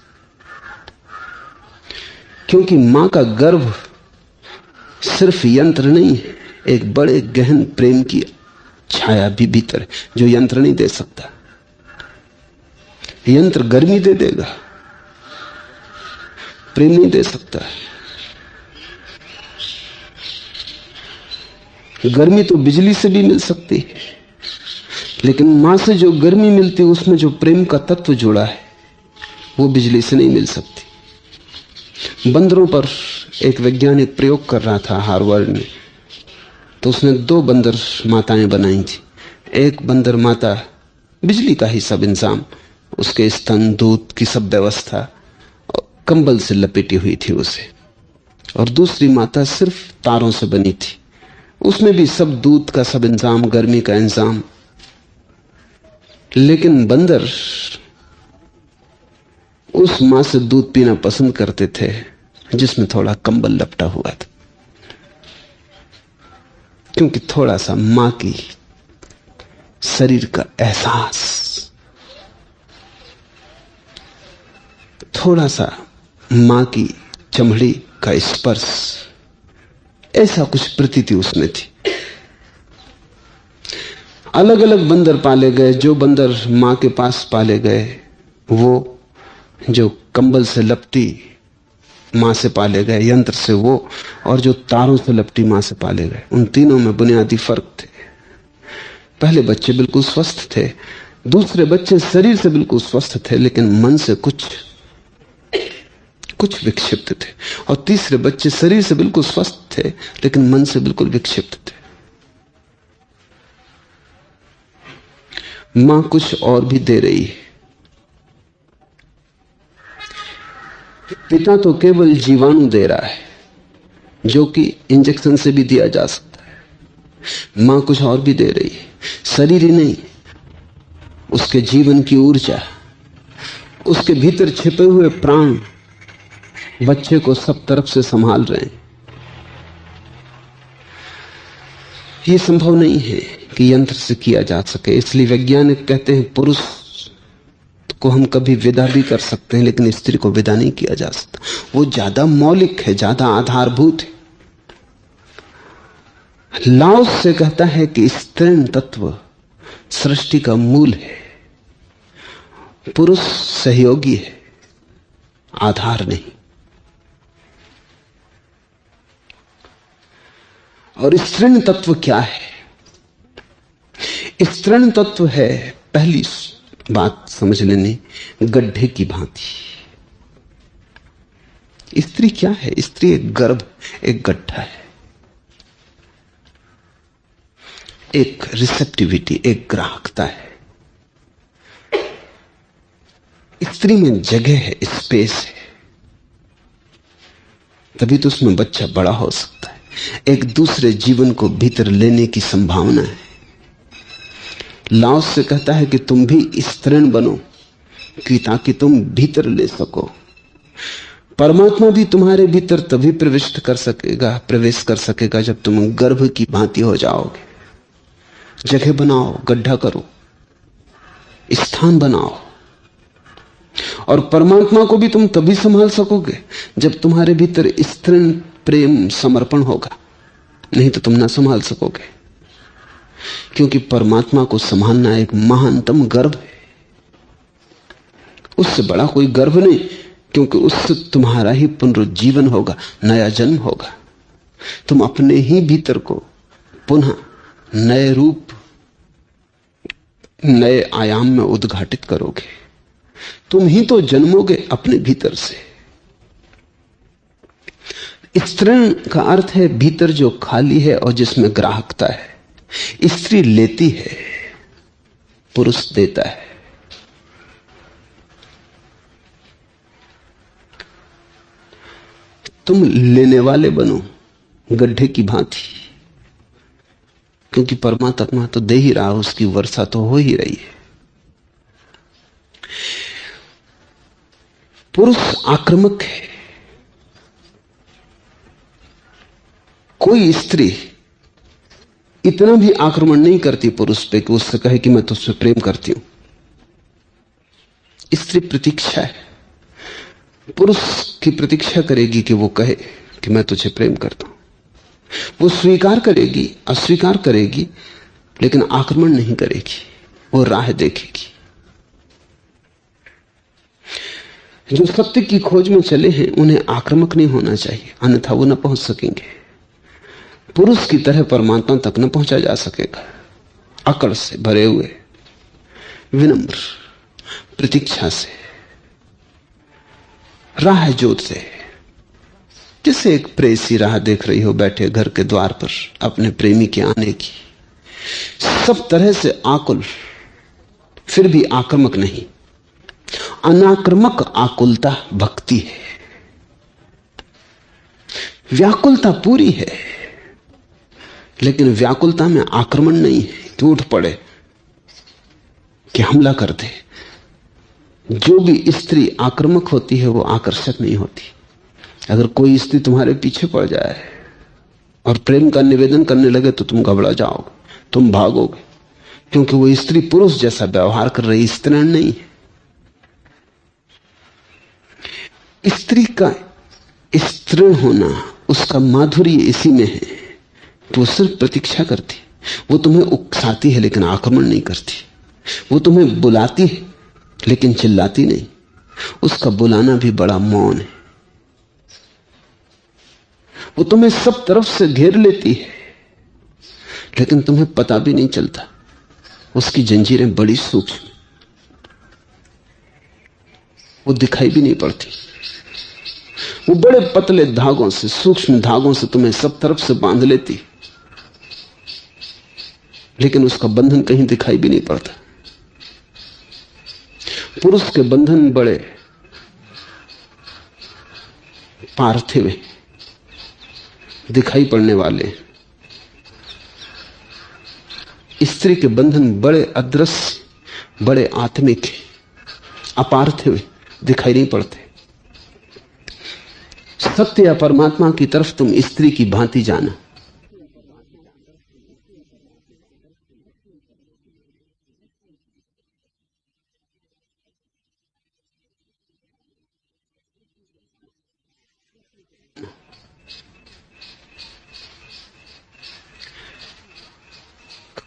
क्योंकि मां का गर्भ सिर्फ यंत्र नहीं है, एक बड़े गहन प्रेम की छाया भी भीतर है जो यंत्र नहीं दे सकता। यंत्र गर्मी दे देगा, प्रेम नहीं दे सकता। गर्मी तो बिजली से भी मिल सकती है, लेकिन मां से जो गर्मी मिलती है उसमें जो प्रेम का तत्व जुड़ा है वो बिजली से नहीं मिल सकती। बंदरों पर एक वैज्ञानिक प्रयोग कर रहा था हार्वर्ड में, तो उसने 2 बंदर माताएं बनाई थी। एक बंदर माता बिजली का ही सब इंतजाम, उसके स्तन, दूध की सब व्यवस्था कंबल से लपेटी हुई थी उसे, और दूसरी माता सिर्फ तारों से बनी थी, उसमें भी सब दूध का सब इंतजाम, गर्मी का इंतजाम। लेकिन बंदर उस मां से दूध पीना पसंद करते थे जिसमें थोड़ा कंबल लपटा हुआ था, क्योंकि थोड़ा सा मां की शरीर का एहसास, थोड़ा सा मां की चमड़ी का स्पर्श, ऐसा कुछ प्रतीति उसमें थी। अलग अलग बंदर पाले गए। जो बंदर मां के पास पाले गए वो, जो कंबल से लपटी मां से पाले गए यंत्र से वो, और जो तारों से लपटी मां से पाले गए, उन तीनों में बुनियादी फर्क थे। पहले बच्चे बिल्कुल स्वस्थ थे, दूसरे बच्चे शरीर से बिल्कुल स्वस्थ थे लेकिन मन से कुछ विक्षिप्त थे, और तीसरे बच्चे शरीर से बिल्कुल स्वस्थ थे लेकिन मन से बिल्कुल विक्षिप्त थे। मां कुछ और भी दे रही है, पिता तो केवल जीवाणु दे रहा है जो कि इंजेक्शन से भी दिया जा सकता है। मां कुछ और भी दे रही है, शरीर ही नहीं, उसके जीवन की ऊर्जा, उसके भीतर छिपे हुए प्राण बच्चे को सब तरफ से संभाल रहे हैं। यह संभव नहीं है कि यंत्र से किया जा सके, इसलिए वैज्ञानिक कहते हैं पुरुष को हम कभी विदा भी कर सकते हैं लेकिन स्त्री को विदा नहीं किया जा सकता। वो ज्यादा मौलिक है, ज्यादा आधारभूत है। लाओस से कहता है कि स्त्रीण तत्व सृष्टि का मूल है, पुरुष सहयोगी है, आधार नहीं। और स्त्रीण तत्व क्या है? स्त्रीण तत्व है, पहली बात समझ लेनी, गड्ढे की भांति। स्त्री क्या है? स्त्री एक गर्भ, एक गड्ढा है, एक रिसेप्टिविटी, एक ग्राहकता है। स्त्री में जगह है, स्पेस है, तभी तो उसमें बच्चा बड़ा हो सकता है। एक दूसरे जीवन को भीतर लेने की संभावना है। लाओस से कहता है कि तुम भी स्त्रीण बनो कि ताकि तुम भीतर ले सको। परमात्मा भी तुम्हारे भीतर तभी प्रवेश कर सकेगा जब तुम गर्भ की भांति हो जाओगे। जगह बनाओ, गड्ढा करो, स्थान बनाओ। और परमात्मा को भी तुम तभी संभाल सकोगे जब तुम्हारे भीतर स्त्रीण प्रेम समर्पण होगा, नहीं तो तुम ना संभाल सकोगे। क्योंकि परमात्मा को संभालना एक महानतम गर्व है। उससे बड़ा कोई गर्व नहीं, क्योंकि उससे तुम्हारा ही पुनरुज्जीवन होगा, नया जन्म होगा। तुम अपने ही भीतर को पुनः नए रूप, नए आयाम में उद्घाटित करोगे। तुम ही तो जन्मोगे अपने भीतर से। स्त्रीण का अर्थ है भीतर जो खाली है और जिसमें ग्राहकता है। स्त्री लेती है, पुरुष देता है। तुम लेने वाले बनो गड्ढे की भांति, क्योंकि परमात्मा तो दे ही रहा, उसकी वर्षा तो हो ही रही है। पुरुष आक्रामक है। कोई स्त्री इतना भी आक्रमण नहीं करती पुरुष पे कि उससे कहे कि मैं तुझसे प्रेम करती हूं। स्त्री प्रतीक्षा है। पुरुष की प्रतीक्षा करेगी कि वो कहे कि मैं तुझे प्रेम करता हूं। वो स्वीकार करेगी, अस्वीकार करेगी, लेकिन आक्रमण नहीं करेगी। वो राह देखेगी। जो सत्य की खोज में चले हैं उन्हें आक्रामक नहीं होना चाहिए, अन्यथा वो न पहुंच सकेंगे। पुरुष की तरह परमात्मा तक न पहुंचा जा सकेगा। अकड़ से भरे हुए, विनम्र प्रतीक्षा से, राह जोते, जैसे एक प्रेसी राह देख रही हो बैठे घर के द्वार पर अपने प्रेमी के आने की। सब तरह से आकुल, फिर भी आक्रामक नहीं। अनाक्रामक आकुलता भक्ति है। व्याकुलता पूरी है, लेकिन व्याकुलता में आक्रमण नहीं है कि उठ पड़े, कि हमला कर दे। जो भी स्त्री आक्रामक होती है वो आकर्षक नहीं होती। अगर कोई स्त्री तुम्हारे पीछे पड़ जाए और प्रेम का निवेदन करने लगे तो तुम घबरा जाओगे, तुम भागोगे, क्योंकि वो स्त्री पुरुष जैसा व्यवहार कर रही, स्त्रीण नहीं है। स्त्री का स्त्रीण होना, उसका माधुर्य इसी में है कि वो सिर्फ प्रतीक्षा करती। वो तुम्हें उकसाती है लेकिन आक्रमण नहीं करती। वो तुम्हें बुलाती है लेकिन चिल्लाती नहीं। उसका बुलाना भी बड़ा मौन है। वो तुम्हें सब तरफ से घेर लेती है लेकिन तुम्हें पता भी नहीं चलता। उसकी जंजीरें बड़ी सूक्ष्म, वो दिखाई भी नहीं पड़ती। वो बड़े पतले धागों से, सूक्ष्म धागों से तुम्हें सब तरफ से बांध लेती, लेकिन उसका बंधन कहीं दिखाई भी नहीं पड़ता। पुरुष के बंधन बड़े पार्थिव, दिखाई पड़ने वाले। स्त्री के बंधन बड़े अदृश्य, बड़े आत्मिक, अपार्थिव, दिखाई नहीं पड़ते। सत्य या परमात्मा की तरफ तुम स्त्री की भांति जाना।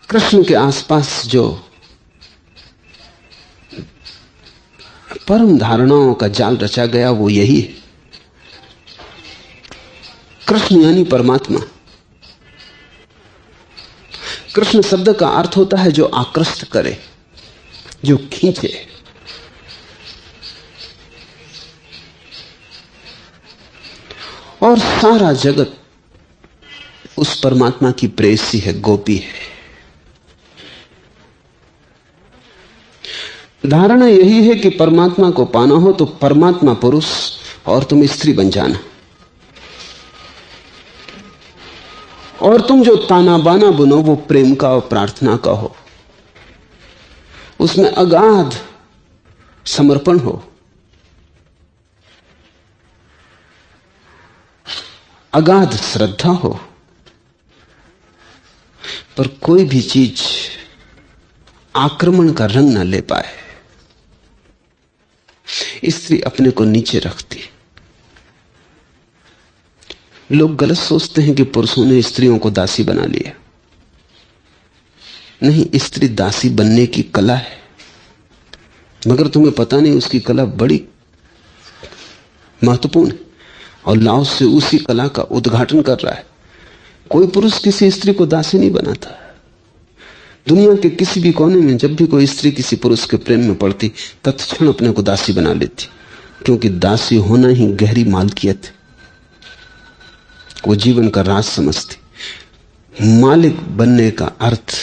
कृष्ण के आसपास जो परम धारणाओं का जाल रचा गया वो यही है। कृष्ण यानी परमात्मा। कृष्ण शब्द का अर्थ होता है जो आकृष्ट करे, जो खींचे। और सारा जगत उस परमात्मा की प्रेयसी है, गोपी है। धारणा यही है कि परमात्मा को पाना हो तो परमात्मा पुरुष और तुम स्त्री बन जाना, और तुम जो ताना बाना बुनो वो प्रेम का और प्रार्थना का हो, उसमें अगाध समर्पण हो, अगाध श्रद्धा हो। पर कोई भी चीज आक्रमण का रंग न ले पाए। स्त्री अपने को नीचे रखती। लोग गलत सोचते हैं कि पुरुषों ने स्त्रियों को दासी बना लिया। नहीं, स्त्री दासी बनने की कला है, मगर तुम्हें पता नहीं उसकी कला बड़ी महत्वपूर्ण है, और लाओस से उसी कला का उद्घाटन कर रहा है। कोई पुरुष किसी स्त्री को दासी नहीं बनाता। दुनिया के किसी भी कोने में जब भी कोई स्त्री किसी पुरुष के प्रेम में पड़ती, तत्क्षण अपने को दासी बना लेती, क्योंकि दासी होना ही गहरी मालकियत है। वो जीवन का राज समझती। मालिक बनने का अर्थ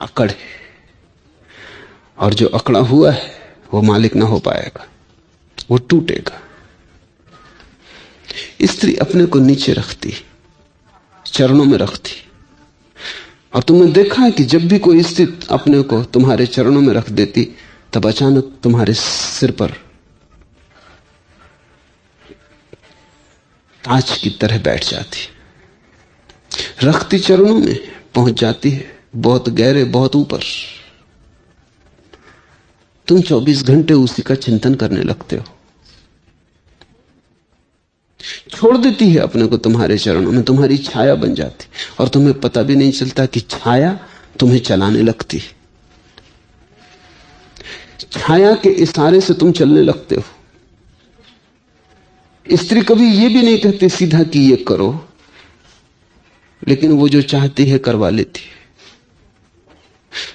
अकड़ है, और जो अकड़ा हुआ है वो मालिक ना हो पाएगा, वो टूटेगा। स्त्री अपने को नीचे रखती, चरणों में रखती। और तुमने देखा है कि जब भी कोई स्त्री अपने को तुम्हारे चरणों में रख देती, तब अचानक तुम्हारे सिर पर ताज की तरह बैठ जाती। रखती चरणों में, पहुंच जाती है बहुत गहरे, बहुत ऊपर। तुम 24 घंटे उसी का चिंतन करने लगते हो। छोड़ देती है अपने को तुम्हारे चरणों में, तुम्हारी छाया बन जाती, और तुम्हें पता भी नहीं चलता कि छाया तुम्हें चलाने लगती। छाया के इशारे से तुम चलने लगते हो। स्त्री कभी यह भी नहीं कहती सीधा कि ये करो, लेकिन वो जो चाहती है करवा लेती है।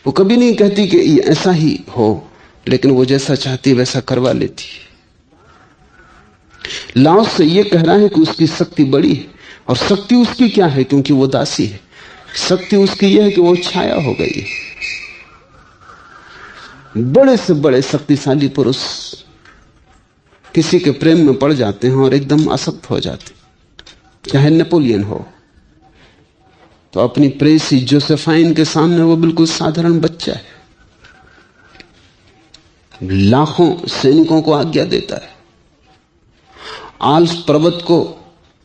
वो कभी नहीं कहती कि ये ऐसा ही हो, लेकिन वो जैसा चाहती है वैसा करवा लेती है। लाओस से ये कह रहा है कि उसकी शक्ति बड़ी है, और शक्ति उसकी क्या है? क्योंकि वो दासी है। शक्ति उसकी यह है कि वो छाया हो गई है। बड़े से बड़े शक्तिशाली पुरुष किसी के प्रेम में पड़ जाते हैं और एकदम आसक्त हो जाते। चाहे नेपोलियन हो, तो अपनी प्रेसी जोसेफाइन के सामने वो बिल्कुल साधारण बच्चा है। लाखों सैनिकों को आज्ञा देता है। आल्प्स पर्वत को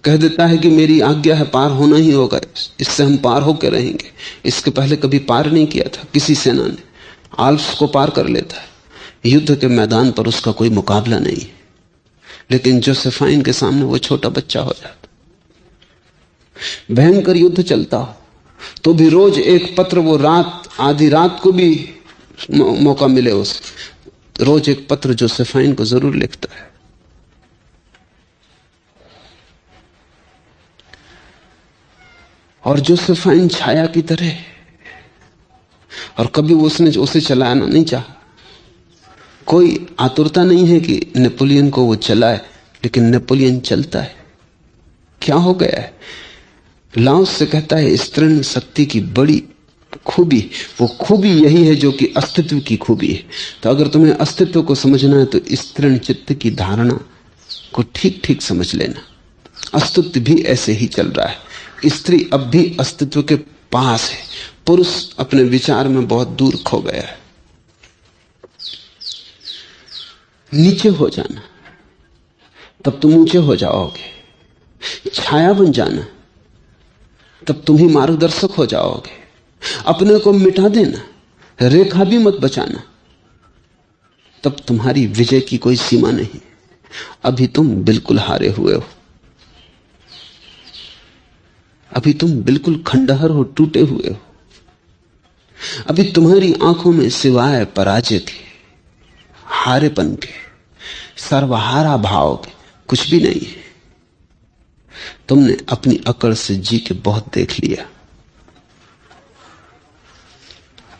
कह देता है कि मेरी आज्ञा है, पार होना ही होगा, इससे हम पार होकर रहेंगे। इसके पहले कभी पार नहीं किया था किसी सेना ने। आल्प्स को पार कर लेता है। युद्ध के मैदान पर उसका कोई मुकाबला नहीं है, लेकिन जोसेफाइन के सामने वो छोटा बच्चा हो जाता। भयंकर युद्ध चलता हो तो भी रोज एक पत्र, वो रात, आधी रात को भी मौका मिले उसे, रोज एक पत्र जोसेफाइन को जरूर लिखता है। और जोसेफाइन छाया की तरह, और कभी उसने उसे चलाना नहीं चाहा। कोई आतुरता नहीं है कि नेपोलियन को वो चलाए, लेकिन नेपोलियन चलता है। क्या हो गया है? लाओस से कहता है स्त्रीण शक्ति की बड़ी खूबी, वो खूबी यही है जो कि अस्तित्व की खूबी है। तो अगर तुम्हें अस्तित्व को समझना है तो स्त्रीण चित्त की धारणा को ठीक ठीक समझ लेना। अस्तित्व भी ऐसे ही चल रहा है। स्त्री अब भी अस्तित्व के पास है। पुरुष अपने विचार में बहुत दूर खो गया है। नीचे हो जाना, तब तुम ऊंचे हो जाओगे। छाया बन जाना, तब तुम ही मार्गदर्शक हो जाओगे। अपने को मिटा देना, रेखा भी मत बचाना, तब तुम्हारी विजय की कोई सीमा नहीं। अभी तुम बिल्कुल हारे हुए हो। अभी तुम बिल्कुल खंडहर हो, टूटे हुए हो। अभी तुम्हारी आंखों में सिवाय पराजय के, हारेपन के, सर्वहारा भाव के कुछ भी नहीं है। तुमने अपनी अकड़ से जी के बहुत देख लिया।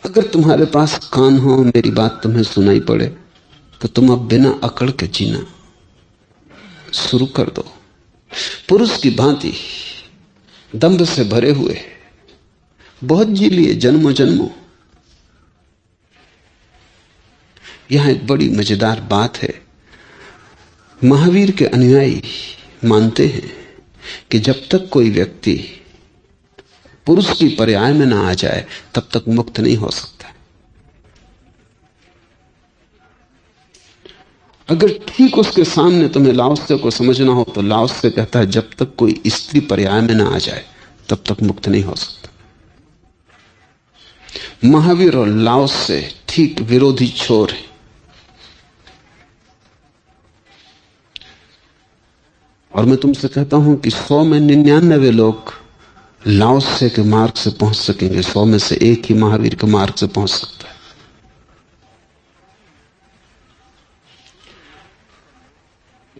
अगर तुम्हारे पास कान हो, मेरी बात तुम्हें सुनाई पड़े, तो तुम अब बिना अकड़ के जीना। शुरू कर दो। पुरुष की भांति दंभ से भरे हुए बहुत जी लिए जन्मों जन्मों। यहां एक बड़ी मजेदार बात है। महावीर के अनुयायी मानते हैं कि जब तक कोई व्यक्ति पुरुष की पर्याय में ना आ जाए तब तक मुक्त नहीं हो सकता। अगर ठीक उसके सामने तुम्हें लाओत्से को समझना हो तो लाओत्से कहता है जब तक कोई स्त्री पर्याय में ना आ जाए तब तक मुक्त नहीं हो सकता। महावीर और लाओत्से ठीक विरोधी छोर है। और मैं तुमसे कहता हूं कि 100 में 99 लोग लाओत्से के मार्ग से पहुंच सकेंगे, 100 में से एक ही महावीर के मार्ग से पहुंच सकता है।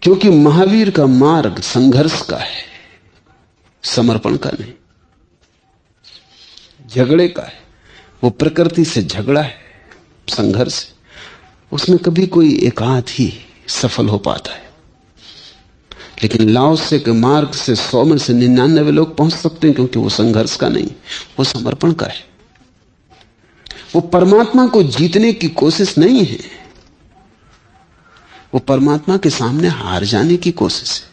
क्योंकि महावीर का मार्ग संघर्ष का है, समर्पण का नहीं, झगड़े का है। वो प्रकृति से झगड़ा है, संघर्ष है। उसमें कभी कोई एकाध ही सफल हो पाता है। लेकिन लाओत्से के मार्ग से 100 में से 99 लोग पहुंच सकते हैं, क्योंकि वो संघर्ष का नहीं, वो समर्पण का है। वो परमात्मा को जीतने की कोशिश नहीं है, वो परमात्मा के सामने हार जाने की कोशिश है।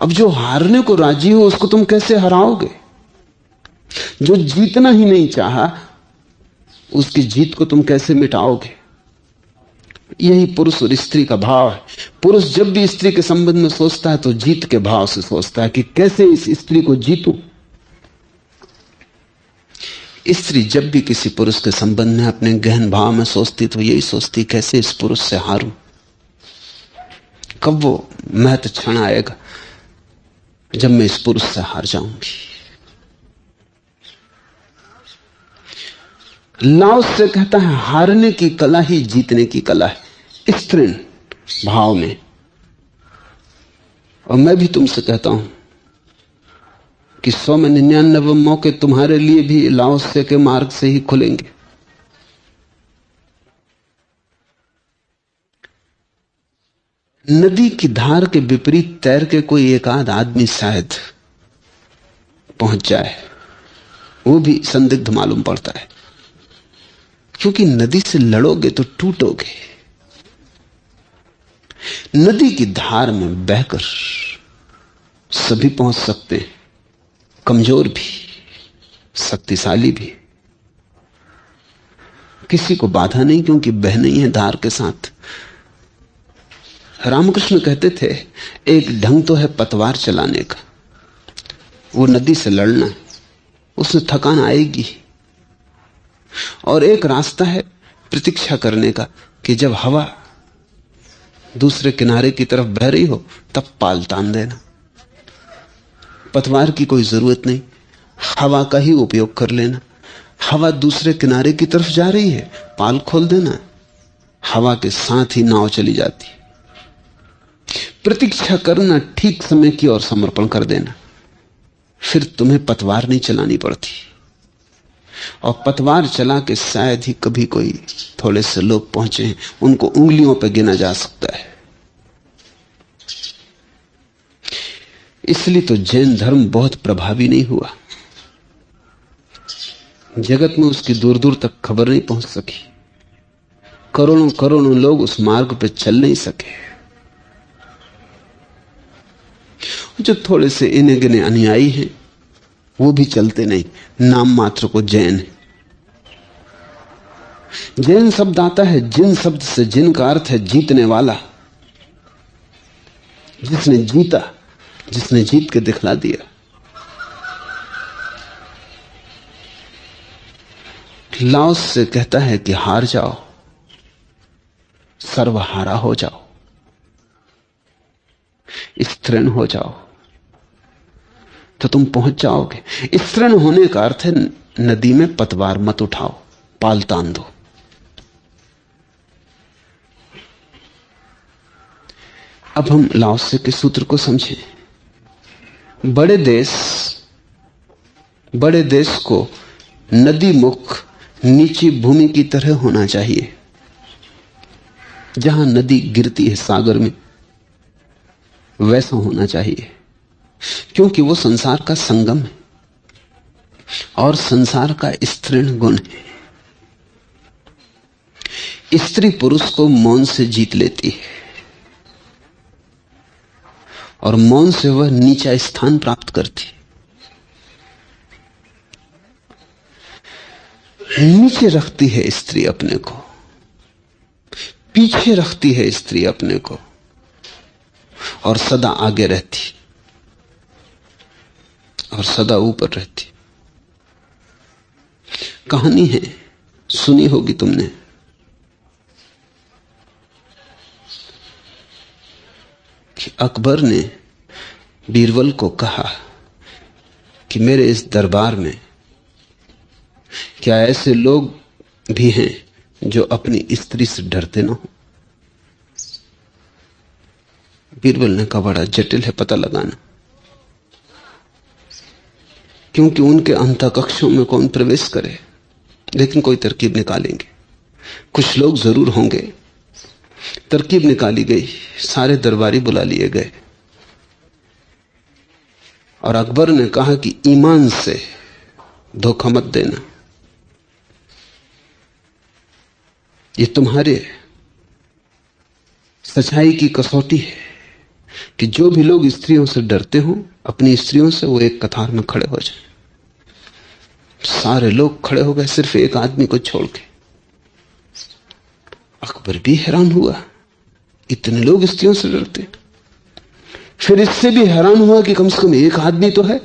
अब जो हारने को राजी हो उसको तुम कैसे हराओगे? जो जीतना ही नहीं चाहा उसकी जीत को तुम कैसे मिटाओगे? यही पुरुष और स्त्री का भाव है। पुरुष जब भी स्त्री के संबंध में सोचता है तो जीत के भाव से सोचता है कि कैसे इस स्त्री को जीतूं। स्त्री जब भी किसी पुरुष के संबंध में अपने गहन भाव में सोचती तो यही सोचती कैसे इस पुरुष से हारूं। कब वो महत्व क्षण आएगा जब मैं इस पुरुष से हार जाऊंगी। लाओत्से कहता है हारने की कला ही जीतने की कला है, स्त्रीण भाव में। और मैं भी तुमसे कहता हूं कि 100 में 99 मौके तुम्हारे लिए भी लाओत्से के मार्ग से ही खुलेंगे। नदी की धार के विपरीत तैर के कोई एक आध आदमी शायद पहुंच जाए, वो भी संदिग्ध मालूम पड़ता है, क्योंकि नदी से लड़ोगे तो टूटोगे। नदी की धार में बहकर सभी पहुंच सकते हैं, कमजोर भी, शक्तिशाली भी। किसी को बाधा नहीं, क्योंकि बह नहीं है धार के साथ। रामकृष्ण कहते थे एक ढंग तो है पतवार चलाने का, वो नदी से लड़ना है, उसमें थकान आएगी। और एक रास्ता है प्रतीक्षा करने का कि जब हवा दूसरे किनारे की तरफ बह रही हो तब पाल तान देना। पतवार की कोई जरूरत नहीं, हवा का ही उपयोग कर लेना। हवा दूसरे किनारे की तरफ जा रही है, पाल खोल देना, हवा के साथ ही नाव चली जाती। प्रतीक्षा करना ठीक समय की और समर्पण कर देना, फिर तुम्हें पतवार नहीं चलानी पड़ती। और पतवार चला के शायद ही कभी कोई थोड़े से लोग पहुंचे हैं, उनको उंगलियों पर गिना जा सकता है। इसलिए तो जैन धर्म बहुत प्रभावी नहीं हुआ, जगत में उसकी दूर दूर तक खबर नहीं पहुंच सकी। करोड़ों करोड़ों लोग उस मार्ग पर चल नहीं सके। जो थोड़े से इने गिने अनुयायी हैं वो भी चलते नहीं, नाम मात्र को जैन है। जैन शब्द आता है जिन शब्द से, जिन का अर्थ है जीतने वाला, जिसने जीता, जिसने जीत के दिखला दिया। लाओत्से कहता है कि हार जाओ, सर्वहारा हो जाओ, स्त्रीण हो जाओ तो तुम पहुंच जाओगे। स्त्रीण होने का अर्थ है नदी में पतवार मत उठाओ, पाल तान दो। अब हम लाओत्से के सूत्र को समझें। बड़े देश को नदी मुख नीची भूमि की तरह होना चाहिए, जहां नदी गिरती है सागर में। वैसा होना चाहिए, क्योंकि वो संसार का संगम है और संसार का स्त्रीण गुण है। स्त्री पुरुष को मौन से जीत लेती है और मौन से वह नीचा स्थान प्राप्त करती है। नीचे रखती है स्त्री अपने को, पीछे रखती है स्त्री अपने को, और सदा आगे रहती और सदा ऊपर रहती। कहानी है, सुनी होगी तुमने, कि अकबर ने बीरबल को कहा कि मेरे इस दरबार में क्या ऐसे लोग भी हैं जो अपनी स्त्री से डरते ना हो। बीरबल ने कहा बड़ा जटिल है पता लगाना, क्योंकि उनके अंतःकक्षों में कौन प्रवेश करे, लेकिन कोई तरकीब निकालेंगे, कुछ लोग जरूर होंगे। तरकीब निकाली गई, सारे दरबारी बुला लिए गए और अकबर ने कहा कि ईमान से धोखा मत देना, ये तुम्हारे सच्चाई की कसौटी है कि जो भी लोग स्त्रियों से डरते हो, अपनी स्त्रियों से, वो एक कतार में खड़े हो जाए। सारे लोग खड़े हो गए सिर्फ एक आदमी को छोड़ के। अकबर भी हैरान हुआ, इतने लोग स्त्रियों से डरते। फिर इससे भी हैरान हुआ कि कम से कम एक आदमी तो है,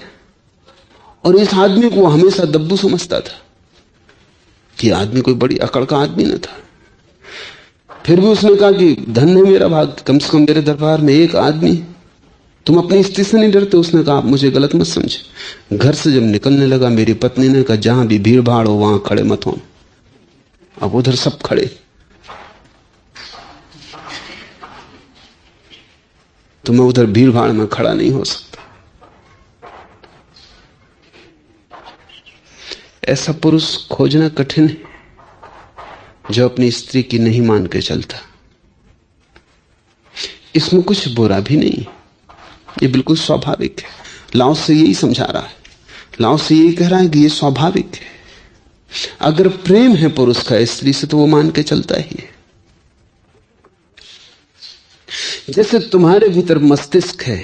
और इस आदमी को हमेशा दब्बू समझता था कि आदमी कोई बड़ी अकड़ का आदमी न था। फिर भी उसने कहा कि धन है मेरा भाग, कम से कम मेरे दरबार में एक आदमी। तुम अपनी स्त्री से नहीं डरते? उसने कहा आप मुझे गलत मत समझे। घर से जब निकलने लगा मेरी पत्नी ने कहा जहां भी भीड़ भाड़ हो वहां खड़े मत हो। अब उधर सब खड़े, तो मैं उधर भीड़ भाड़ में खड़ा नहीं हो सकता। ऐसा पुरुष खोजना कठिन है जो अपनी स्त्री की नहीं मान के चलता। इसमें कुछ बुरा भी नहीं, ये बिल्कुल स्वाभाविक है। लाओ से यही समझा रहा है, लाओ से यही कह रहा है कि ये स्वाभाविक है। अगर प्रेम है पुरुष का स्त्री से तो वो मान के चलता ही है। जैसे तुम्हारे भीतर मस्तिष्क है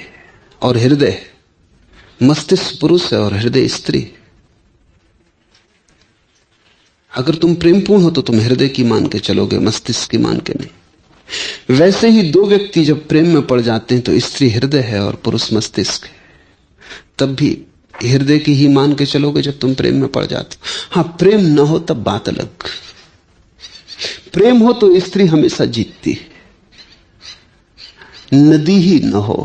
और हृदय है, मस्तिष्क पुरुष है और हृदय स्त्री। अगर तुम प्रेमपूर्ण हो तो तुम हृदय की मान के चलोगे, मस्तिष्क की मान के नहीं। वैसे ही दो व्यक्ति जब प्रेम में पड़ जाते हैं तो स्त्री हृदय है और पुरुष मस्तिष्क है। तब भी हृदय की ही मान के चलोगे जब तुम प्रेम में पड़ जाते हो। हाँ, प्रेम न हो तब बात अलग। प्रेम हो तो स्त्री हमेशा जीतती है। नदी ही न हो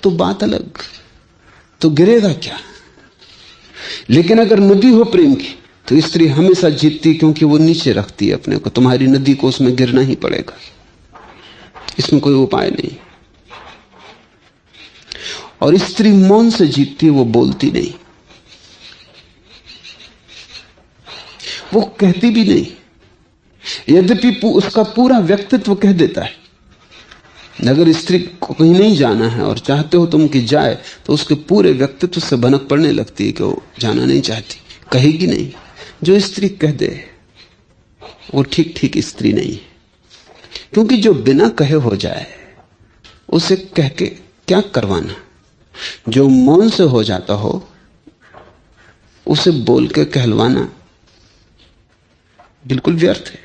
तो बात अलग, तो गिरेगा क्या। लेकिन अगर नदी हो प्रेम की तो स्त्री हमेशा जीतती, क्योंकि वो नीचे रखती है अपने को। तुम्हारी नदी को उसमें गिरना ही पड़ेगा, इसमें कोई उपाय नहीं। और स्त्री मौन से जीतती, वो बोलती नहीं, वो कहती भी नहीं, यद्यपि उसका पूरा व्यक्तित्व कह देता है। अगर स्त्री को कहीं नहीं जाना है और चाहते हो तुम कि जाए, तो उसके पूरे व्यक्तित्व से भनक पड़ने लगती है कि वो जाना नहीं चाहती, कहेगी नहीं। जो स्त्री कह दे वो ठीक ठीक स्त्री नहीं है, क्योंकि जो बिना कहे हो जाए उसे कह के क्या करवाना। जो मौन से हो जाता हो उसे बोल के कहलवाना बिल्कुल व्यर्थ है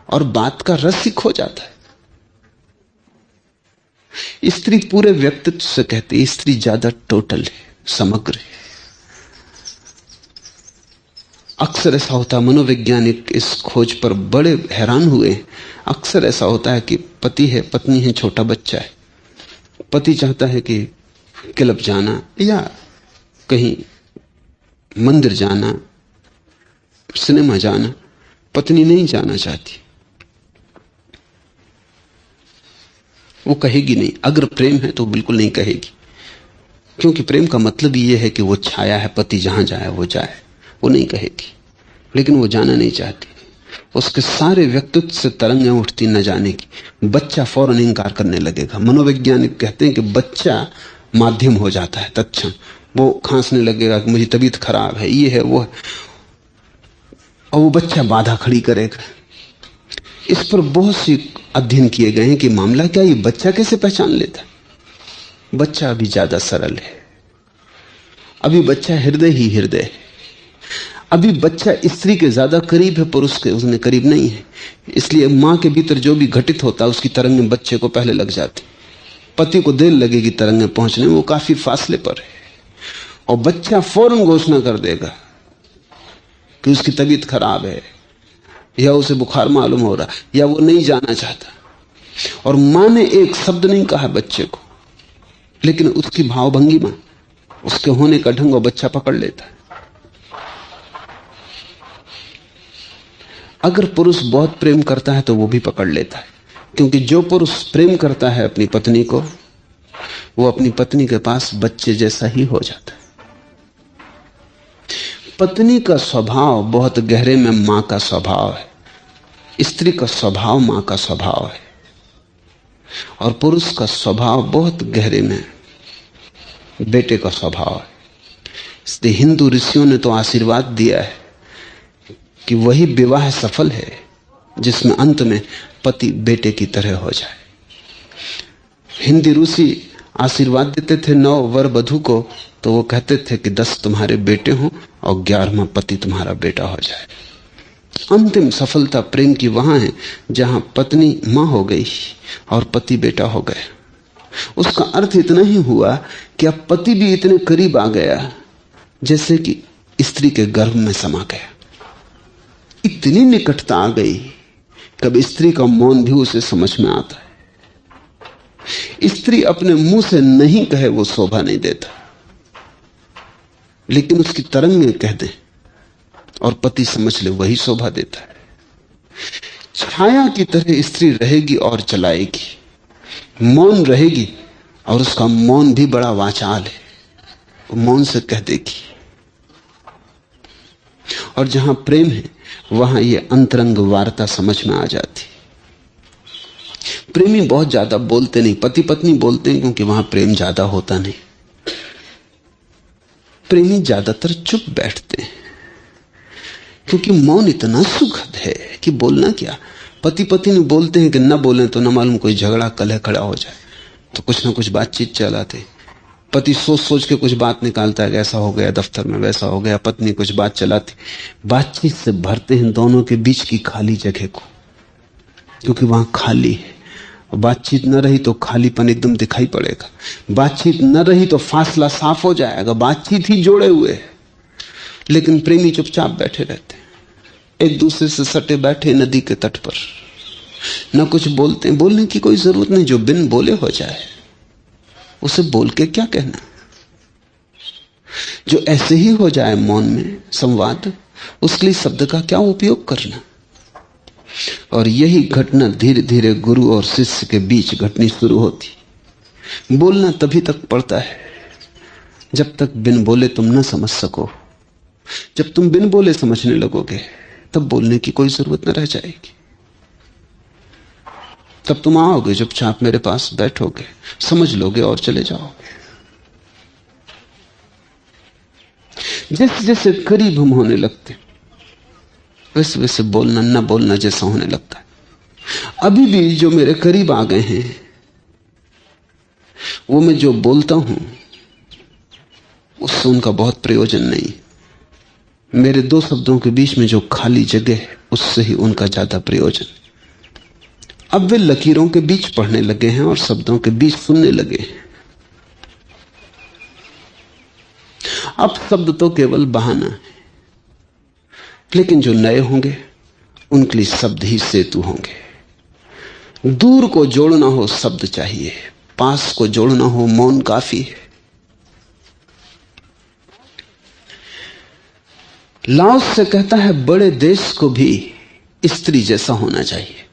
और बात का रस ही खो जाता है। स्त्री पूरे व्यक्तित्व से कहती है, स्त्री ज्यादा टोटल है, समग्र है। अक्सर ऐसा होता है, मनोवैज्ञानिक इस खोज पर बड़े हैरान हुए। अक्सर ऐसा होता है कि पति है, पत्नी है, छोटा बच्चा है। पति चाहता है कि क्लब जाना या कहीं मंदिर जाना, सिनेमा जाना, पत्नी नहीं जाना चाहती। वो कहेगी नहीं। अगर प्रेम है तो बिल्कुल नहीं कहेगी, क्योंकि प्रेम का मतलब ये है कि वो छाया है, पति जहां जाए वो जाए। वो नहीं कहेगी, लेकिन वो जाना नहीं चाहती। उसके सारे व्यक्तित्व से तरंगें उठती न जाने की। बच्चा फौरन इंकार करने लगेगा। मनोवैज्ञानिक कहते हैं कि बच्चा माध्यम हो जाता है तत्क्षण। वो खांसने लगेगा कि मुझे तबीयत खराब है, ये है वो है, और वो बच्चा बाधा खड़ी करेगा। इस पर बहुत सी अध्ययन किए गए हैं कि मामला क्या, ये बच्चा कैसे पहचान लेता है। बच्चा अभी ज्यादा सरल है, अभी बच्चा हृदय ही हृदय है। अभी बच्चा स्त्री के ज्यादा करीब है, पुरुष के उसने करीब नहीं है। इसलिए मां के भीतर जो भी घटित होता है उसकी तरंगें बच्चे को पहले लग जाती। पति को देर लगेगी तरंगें पहुंचने में, वो काफी फासले पर है, और बच्चा फौरन घोषणा कर देगा कि उसकी तबीयत खराब है, या उसे बुखार मालूम हो रहा, या वो नहीं जाना चाहता। और मां ने एक शब्द नहीं कहा बच्चे को, लेकिन उसकी भावभंगिमा, उसके होने का ढंग वो बच्चा पकड़ लेता है। अगर पुरुष बहुत प्रेम करता है तो वो भी पकड़ लेता है, क्योंकि जो पुरुष प्रेम करता है अपनी पत्नी को, वो अपनी पत्नी के पास बच्चे जैसा ही हो जाता है। पत्नी का स्वभाव बहुत गहरे में मां का स्वभाव है, स्त्री का स्वभाव मां का स्वभाव है, और पुरुष का स्वभाव बहुत गहरे में बेटे का स्वभाव है। इसलिए हिंदू ऋषियों ने तो आशीर्वाद दिया है कि वही विवाह सफल है जिसमें अंत में पति बेटे की तरह हो जाए। हिंदी ऋषि आशीर्वाद देते थे 9 वर वधू को, तो वो कहते थे कि 10 तुम्हारे बेटे हों और 11वां पति तुम्हारा बेटा हो जाए। अंतिम सफलता प्रेम की वहां है जहां पत्नी मां हो गई और पति बेटा हो गए। उसका अर्थ इतना ही हुआ कि अब पति भी इतने करीब आ गया जैसे कि स्त्री के गर्भ में समा गया। इतनी निकटता आ गई कब स्त्री का मौन भी उसे समझ में आता है। स्त्री अपने मुंह से नहीं कहे वो शोभा नहीं देता, लेकिन उसकी तरंगें कह दे और पति समझ ले वही शोभा देता है। छाया की तरह स्त्री रहेगी और चलाएगी, मौन रहेगी और उसका मौन भी बड़ा वाचाल है, वो मौन से कह देगी। और जहां प्रेम है वहां ये अंतरंग वार्ता समझ में आ जाती। प्रेमी बहुत ज्यादा बोलते नहीं, पति पत्नी बोलते हैं क्योंकि वहां प्रेम ज्यादा होता नहीं। प्रेमी ज्यादातर चुप बैठते हैं क्योंकि मौन इतना सुखद है कि बोलना क्या। पति पत्नी बोलते हैं कि न बोलें तो न मालूम कोई झगड़ा कलह खड़ा हो जाए, तो कुछ ना कुछ बातचीत चलाते। पति सोच सोच के कुछ बात निकालता है, ऐसा हो गया दफ्तर में, वैसा हो गया। पत्नी कुछ बात चलाती, बातचीत से भरते हैं दोनों के बीच की खाली जगह को, क्योंकि वहां खाली है। बातचीत न रही तो खालीपन एकदम दिखाई पड़ेगा, बातचीत न रही तो फासला साफ हो जाएगा। बातचीत ही जोड़े हुए है, लेकिन प्रेमी चुपचाप बैठे रहते हैं, एक दूसरे से सटे बैठे नदी के तट पर, न कुछ बोलते हैं। बोलने की कोई जरूरत नहीं, जो बिन बोले हो जाए उसे बोल के क्या कहना। जो ऐसे ही हो जाए मौन में संवाद, उसके लिए शब्द का क्या उपयोग करना। और यही घटना धीरे धीरे गुरु और शिष्य के बीच घटनी शुरू होती। बोलना तभी तक पड़ता है जब तक बिन बोले तुम न समझ सको। जब तुम बिन बोले समझने लगोगे तब बोलने की कोई जरूरत न रह जाएगी। तब तुम आओगे चुपचाप मेरे पास बैठोगे, समझ लोगे और चले जाओगे। जैसे जैसे करीब हम होने लगते वैसे वैसे बोलना न बोलना जैसा होने लगता है। अभी भी जो मेरे करीब आ गए हैं वो मैं जो बोलता हूं उससे उनका बहुत प्रयोजन नहीं। मेरे 2 शब्दों के बीच में जो खाली जगह है उससे ही उनका ज्यादा प्रयोजन। अब वे लकीरों के बीच पढ़ने लगे हैं और शब्दों के बीच सुनने लगे हैं। अब शब्द तो केवल बहाना है, लेकिन जो नए होंगे उनके लिए शब्द ही सेतु होंगे। दूर को जोड़ना हो शब्द चाहिए, पास को जोड़ना हो मौन काफी है। लाओस से कहता है बड़े देश को भी स्त्री जैसा होना चाहिए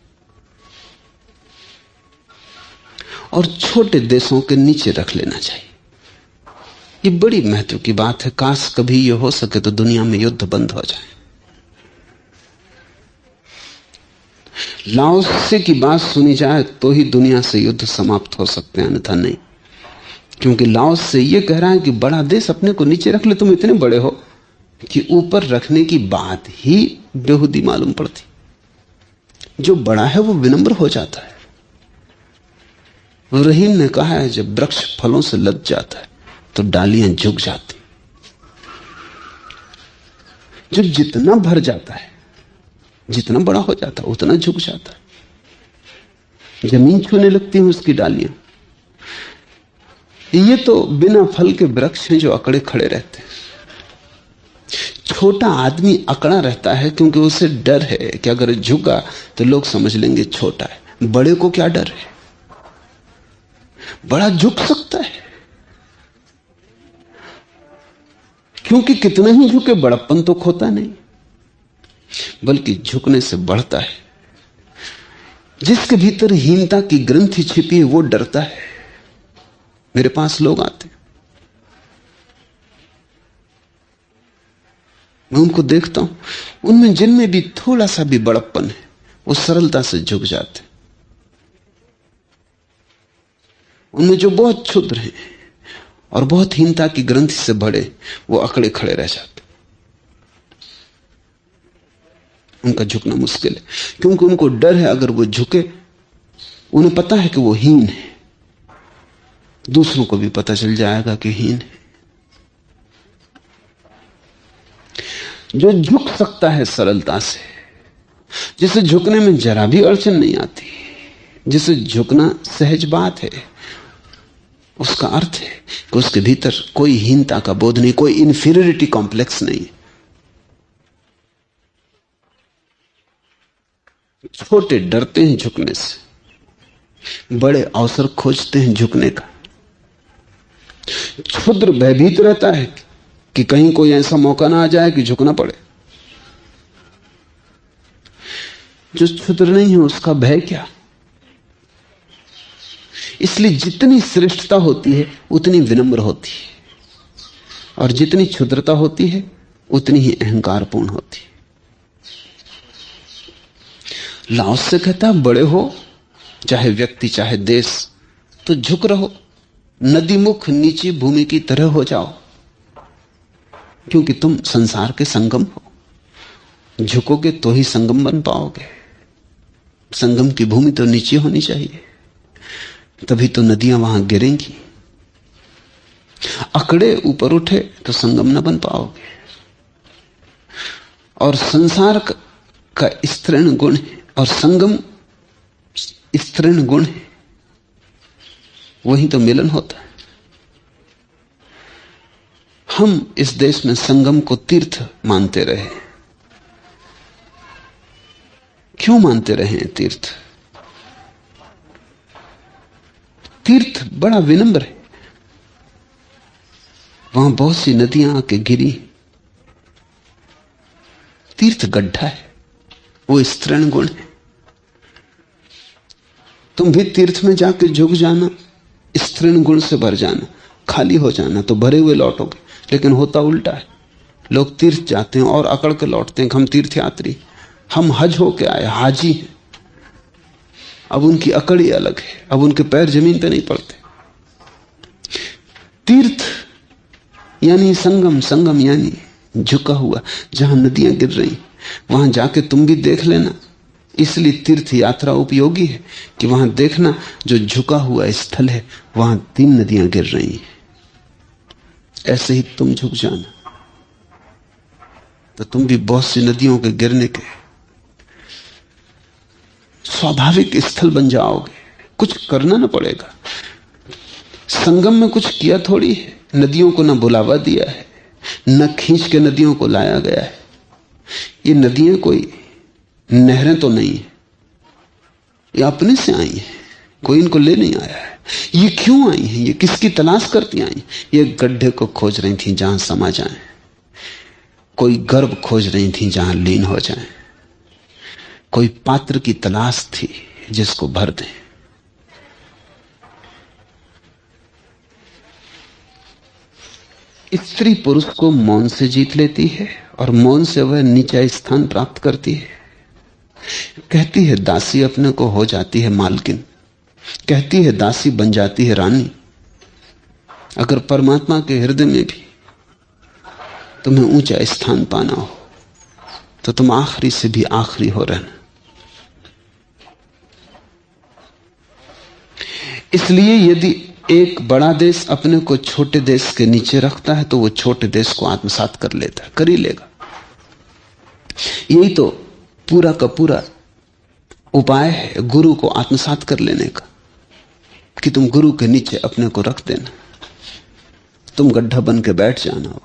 और छोटे देशों के नीचे रख लेना चाहिए। ये बड़ी महत्व की बात है। काश कभी ये हो सके तो दुनिया में युद्ध बंद हो जाए। लाओ से की बात सुनी जाए तो ही दुनिया से युद्ध समाप्त हो सकते हैं, अन्यथा नहीं। क्योंकि लाओ से यह कह रहा है कि बड़ा देश अपने को नीचे रख ले, तुम इतने बड़े हो कि ऊपर रखने की बात ही बेहुदी मालूम पड़ती। जो बड़ा है वो विनम्र हो जाता है। रहीम ने कहा है जब वृक्ष फलों से लद जाता है तो डालियां झुक जाती। जो जितना भर जाता है, जितना बड़ा हो जाता है, उतना झुक जाता है, जमीन छूने लगती है उसकी डालियां। ये तो बिना फल के वृक्ष हैं जो अकड़े खड़े रहते हैं। छोटा आदमी अकड़ा रहता है क्योंकि उसे डर है कि अगर झुका तो लोग समझ लेंगे छोटा है। बड़े को क्या डर है? बड़ा झुक सकता है क्योंकि कितना ही झुके बड़प्पन तो खोता नहीं, बल्कि झुकने से बढ़ता है। जिसके भीतर हीनता की ग्रंथि छिपी है वो डरता है। मेरे पास लोग आते, मैं उनको देखता हूं, उनमें जिनमें भी थोड़ा सा भी बड़प्पन है वो सरलता से झुक जाते। उनमें जो बहुत क्षुद्र हैं और बहुत हीनता की ग्रंथि से भरे, वो अकड़े खड़े रह जाते। उनका झुकना मुश्किल है क्योंकि उनको डर है अगर वो झुके, उन्हें पता है कि वो हीन है, दूसरों को भी पता चल जाएगा कि हीन है। जो झुक सकता है सरलता से, जिसे झुकने में जरा भी अड़चन नहीं आती, जिसे झुकना सहज बात है, उसका अर्थ है कि उसके भीतर कोई हीनता का बोध नहीं, कोई इंफीरियरिटी कॉम्प्लेक्स नहीं। छोटे डरते हैं झुकने से, बड़े अवसर खोजते हैं झुकने का। क्षुद्र भयभीत रहता है कि कहीं कोई ऐसा मौका ना आ जाए कि झुकना पड़े। जो क्षुद्र नहीं है उसका भय क्या? इसलिए जितनी श्रेष्ठता होती है उतनी विनम्र होती है, और जितनी क्षुद्रता होती है उतनी ही अहंकारपूर्ण होती है। लाओस से कहता बड़े हो, चाहे व्यक्ति चाहे देश, तो झुक रहो, नदीमुख नीची भूमि की तरह हो जाओ, क्योंकि तुम संसार के संगम हो। झुकोगे तो ही संगम बन पाओगे। संगम की भूमि तो नीचे होनी चाहिए, तभी तो नदियां वहां गिरेंगी। अकड़े ऊपर उठे तो संगम न बन पाओगे। और संसार का स्तृण गुण है और संगम स्तृण गुण है, वही तो मिलन होता है। हम इस देश में संगम को तीर्थ मानते रहे। क्यों मानते रहे हैं तीर्थ? तीर्थ बड़ा विनम्र है। वहां बहुत सी नदियां आके गिरी, तीर्थ गड्ढा है, वो स्तृण गुण है। तुम भी तीर्थ में जाके झुक जाना, स्तृण गुण से भर जाना, खाली हो जाना तो भरे हुए लौटोगे। लेकिन होता उल्टा है। लोग तीर्थ जाते हैं और अकड़ के लौटते हैं। हम तीर्थयात्री, हम हज होके आए, हाजी हैं। अब उनकी अकड़ ही अलग है, अब उनके पैर जमीन पे नहीं पड़ते। तीर्थ यानी संगम, संगम यानी झुका हुआ, जहां नदियां गिर रही वहां जाके तुम भी देख लेना। इसलिए तीर्थ यात्रा उपयोगी है कि वहां देखना जो झुका हुआ स्थल है, वहां 3 नदियां गिर रही हैं। ऐसे ही तुम झुक जाना तो तुम भी बहुत सी नदियों के गिरने के स्वाभाविक स्थल बन जाओगे। कुछ करना ना पड़ेगा। संगम में कुछ किया थोड़ी है, नदियों को ना बुलावा दिया है, न खींच के नदियों को लाया गया है। ये नदियां कोई नहरें तो नहीं है, ये अपने से आई हैं, कोई इनको ले नहीं आया है। ये क्यों आई हैं? ये किसकी तलाश करती आई? ये गड्ढे को खोज रही थी जहां समा जाएं, कोई गर्भ खोज रही थी जहां लीन हो जाएं, कोई पात्र की तलाश थी जिसको भर दें। स्त्री पुरुष को मौन से जीत लेती है और मौन से वह नीचा स्थान प्राप्त करती है। कहती है दासी अपने को हो जाती है मालकिन, कहती है दासी बन जाती है रानी। अगर परमात्मा के हृदय में भी तुम्हें ऊंचा स्थान पाना हो तो तुम आखिरी से भी आखिरी हो रहना। इसलिए यदि एक बड़ा देश अपने को छोटे देश के नीचे रखता है तो वो छोटे देश को आत्मसात कर लेता है, कर ही लेगा। यही तो पूरा का पूरा उपाय है गुरु को आत्मसात कर लेने का, कि तुम गुरु के नीचे अपने को रख देना, तुम गड्ढा बन के बैठ जाना हो।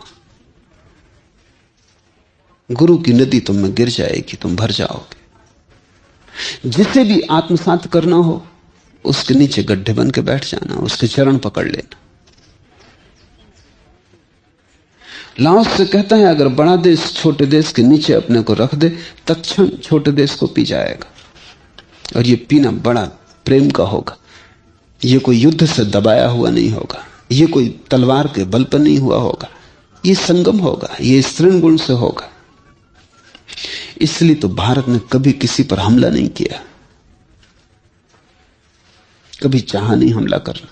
गुरु की नदी तुम में गिर जाएगी, तुम भर जाओगे। जिसे भी आत्मसात करना हो उसके नीचे गड्ढे बन के बैठ जाना, उसके चरण पकड़ लेना। लाओस से कहता है अगर बड़ा देश छोटे देश के नीचे अपने को रख दे, तत्क्षण छोटे देश को पी जाएगा। और ये पीना बड़ा प्रेम का होगा, ये कोई युद्ध से दबाया हुआ नहीं होगा, ये कोई तलवार के बल पर नहीं हुआ होगा, ये संगम होगा, ये स्त्रीण गुण से होगा। इसलिए तो भारत ने कभी किसी पर हमला नहीं किया, कभी चाहा नहीं हमला करना।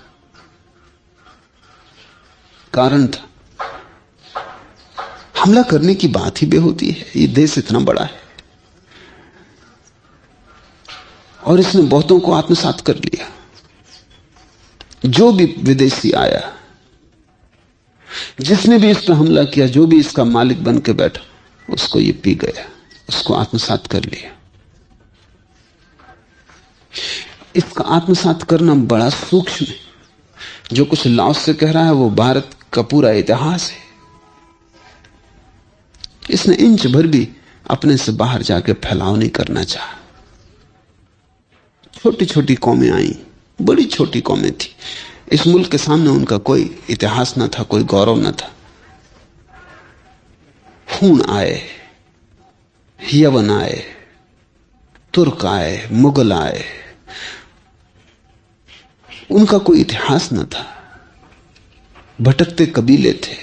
कारण था हमला करने की बात ही बेहोती है, ये देश इतना बड़ा है और इसने बहुतों को आत्मसात कर लिया। जो भी विदेशी आया, जिसने भी इस पर हमला किया, जो भी इसका मालिक बन के बैठा, उसको ये पी गया, उसको आत्मसात कर लिया। इसका आत्मसात करना बड़ा सूक्ष्म है। जो कुछ लाओस से कह रहा है वो भारत का पूरा इतिहास है। इसने इंच भर भी अपने से बाहर जाके फैलाव नहीं करना चाहा। छोटी छोटी कौमें आई, बड़ी छोटी कौमें थी। इस मुल्क के सामने उनका कोई इतिहास न था, कोई गौरव न था। खून आए, यवन आए, तुर्क आए, मुगल आए, उनका कोई इतिहास न था। भटकते कबीले थे,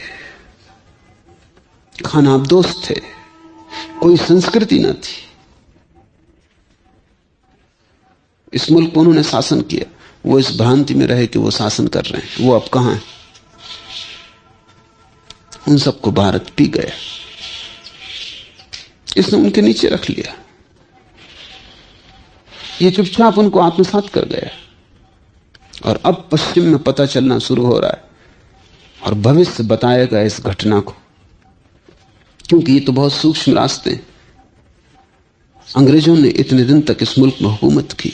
खानाबदोश थे, कोई संस्कृति न थी। इस मुल्क को उन्होंने शासन किया, वो इस भ्रांति में रहे कि वो शासन कर रहे हैं। वो अब कहां है? उन सबको भारत पी गया, इसने उनके नीचे रख लिया। ये चुपचाप उनको आत्मसात कर गया और अब पश्चिम में पता चलना शुरू हो रहा है और भविष्य बताएगा इस घटना को, क्योंकि ये तो बहुत सूक्ष्म रास्ते हैं। अंग्रेजों ने इतने दिन तक इस मुल्क में हुकूमत की,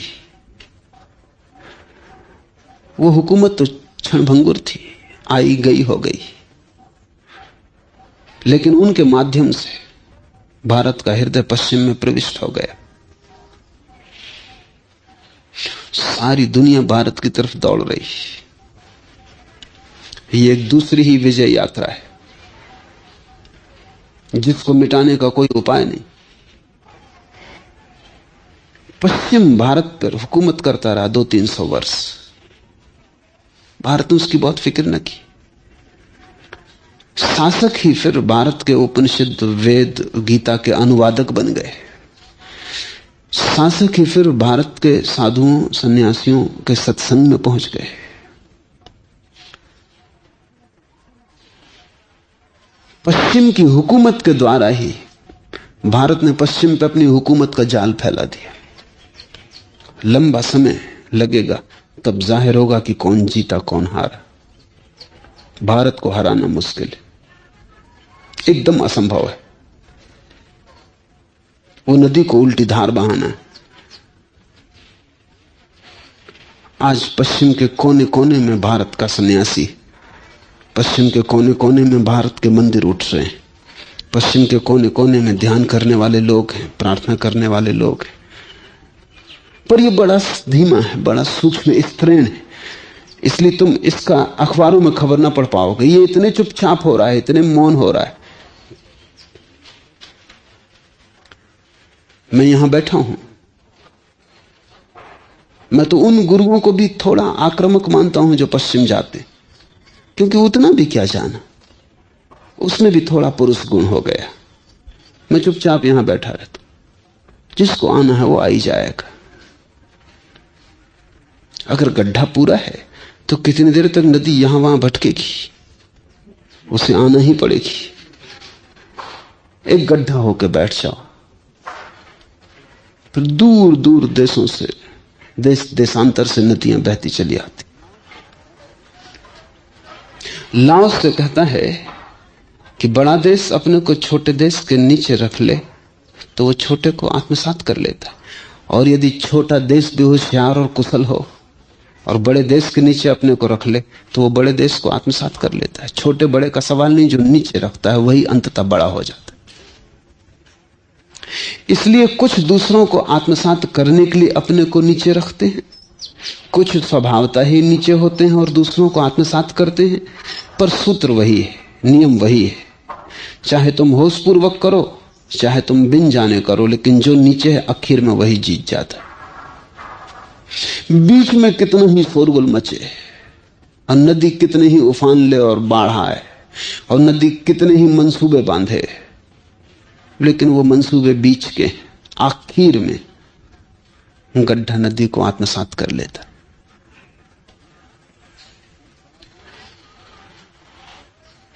वो हुकूमत तो क्षणभंगुर थी, आई गई हो गई, लेकिन उनके माध्यम से भारत का हृदय पश्चिम में प्रविष्ट हो गया। सारी दुनिया भारत की तरफ दौड़ रही। ये एक दूसरी ही विजय यात्रा है जिसको मिटाने का कोई उपाय नहीं। पश्चिम भारत पर हुकूमत करता रहा 200-300 वर्ष। भारत ने उसकी बहुत फिक्र न की। शासक ही फिर भारत के उपनिषद, वेद, गीता के अनुवादक बन गए। शासक ही फिर भारत के साधुओं, सन्यासियों के सत्संग में पहुंच गए। पश्चिम की हुकूमत के द्वारा ही भारत ने पश्चिम पर अपनी हुकूमत का जाल फैला दिया। लंबा समय लगेगा, तब जाहिर होगा कि कौन जीता कौन हारा। भारत को हराना मुश्किल है, एकदम असंभव है। वो नदी को उल्टी धार बहाना है। आज पश्चिम के कोने कोने में भारत का सन्यासी, पश्चिम के कोने कोने में भारत के मंदिर उठ रहे हैं, पश्चिम के कोने कोने में ध्यान करने वाले लोग हैं, प्रार्थना करने वाले लोग हैं। पर यह बड़ा धीमा है, बड़ा सूक्ष्म स्त्रीण है, इसलिए तुम इसका अखबारों में खबर ना पढ़ पाओगे। ये इतने चुपचाप हो रहा है, इतने मौन हो रहा है। मैं यहां बैठा हूं, मैं तो उन गुरुओं को भी थोड़ा आक्रामक मानता हूं जो पश्चिम जाते, क्योंकि उतना भी क्या जाना, उसमें भी थोड़ा पुरुष गुण हो गया। मैं चुपचाप यहां बैठा रहता, जिसको आना है वो आ ही जाएगा। अगर गड्ढा पूरा है तो कितनी देर तक नदी यहां वहां भटकेगी, उसे आना ही पड़ेगी। एक गड्ढा होकर बैठ जाओ, फिर दूर दूर देशों से, देश देशांतर से नदियां बहती चली आती। लाओस से कहता है कि बड़ा देश अपने को छोटे देश के नीचे रख ले तो वो छोटे को आत्मसात कर लेता है, और यदि छोटा देश भी होशियार और कुशल हो और बड़े देश के नीचे अपने को रख ले तो वो बड़े देश को आत्मसात कर लेता है। छोटे बड़े का सवाल नहीं, जो नीचे रखता है वही अंततः बड़ा हो जाता है। इसलिए कुछ दूसरों को आत्मसात करने के लिए अपने को नीचे रखते हैं, कुछ स्वभावतः ही नीचे होते हैं और दूसरों को आत्मसात करते हैं, पर सूत्र वही है, नियम वही है। चाहे तुम होशपूर्वक करो, चाहे तुम बिन जाने करो, लेकिन जो नीचे है आखिर में वही जीत जाता है। बीच में कितना ही शोरगुल मचे और नदी कितने ही उफान ले और बाढ़ आए और नदी कितने ही मंसूबे बांधे, लेकिन वो मंसूबे बीच के आखिर में गड्ढा नदी को आत्मसात कर लेता।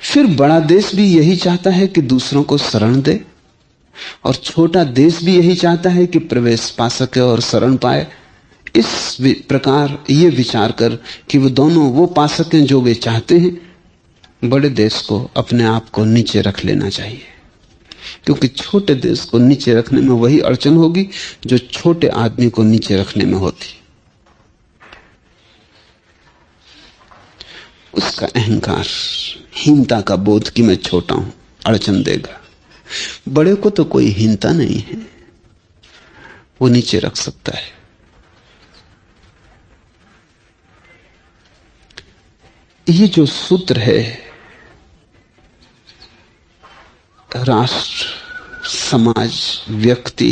फिर बड़ा देश भी यही चाहता है कि दूसरों को शरण दे, और छोटा देश भी यही चाहता है कि प्रवेश पा सके और शरण पाए। इस प्रकार ये विचार कर कि वो दोनों वो पा सकें जो वे चाहते हैं, बड़े देश को अपने आप को नीचे रख लेना चाहिए, क्योंकि छोटे देश को नीचे रखने में वही अड़चन होगी जो छोटे आदमी को नीचे रखने में होती। उसका अहंकार, हीनता का बोध कि मैं छोटा हूं, अड़चन देगा। बड़े को तो कोई हीनता नहीं है, वो नीचे रख सकता है। ये जो सूत्र है राष्ट्र, समाज, व्यक्ति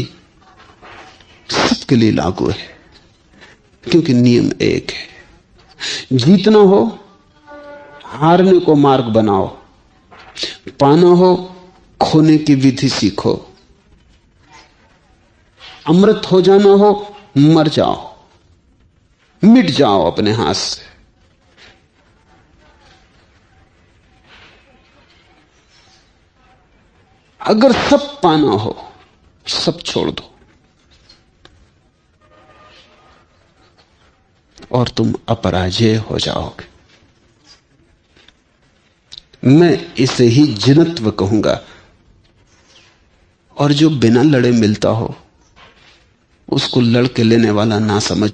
सबके लिए लागू है, क्योंकि नियम एक है। जीतना हो, हारने को मार्ग बनाओ, पाना हो, खोने की विधि सीखो, अमृत हो जाना हो, मर जाओ, मिट जाओ अपने हाथ से। अगर सब पाना हो, सब छोड़ दो और तुम अपराजय हो जाओगे। मैं इसे ही जिनत्व कहूंगा, और जो बिना लड़े मिलता हो उसको लड़के लेने वाला ना समझ।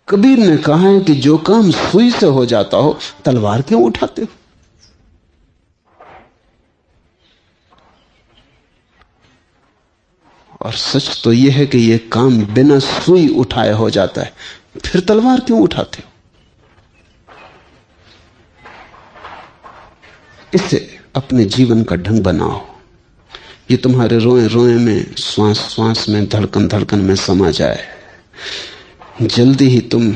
कबीर ने कहा है कि जो काम सुई से हो जाता हो तलवार क्यों उठाते हो? और सच तो यह है कि यह काम बिना सुई उठाए हो जाता है, फिर तलवार क्यों उठाते हो? इसे अपने जीवन का ढंग बनाओ, ये तुम्हारे रोए रोए में, श्वास श्वास में, धड़कन धड़कन में समा जाए। जल्दी ही तुम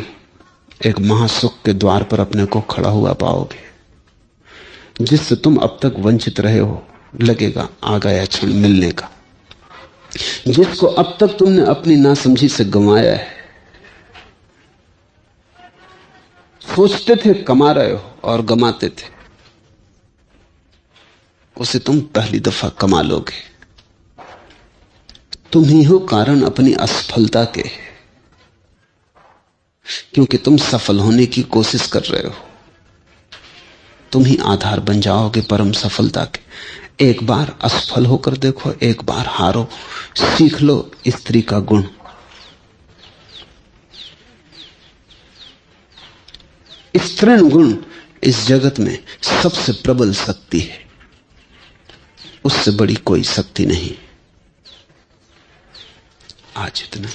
एक महासुख के द्वार पर अपने को खड़ा हुआ पाओगे, जिससे तुम अब तक वंचित रहे हो। लगेगा आ गया क्षण मिलने का, जिसको अब तक तुमने अपनी नासमझी से गंवाया है। सोचते थे कमा रहे हो और गमाते थे, उसे तुम पहली दफा कमा लोगे। तुम ही हो कारण अपनी असफलता के, क्योंकि तुम सफल होने की कोशिश कर रहे हो। तुम ही आधार बन जाओगे परम सफलता के। एक बार असफल होकर देखो, एक बार हारो, सीख लो स्त्री का गुण। स्त्रीण गुण इस जगत में सबसे प्रबल शक्ति है, उससे बड़ी कोई शक्ति नहीं। आज इतना।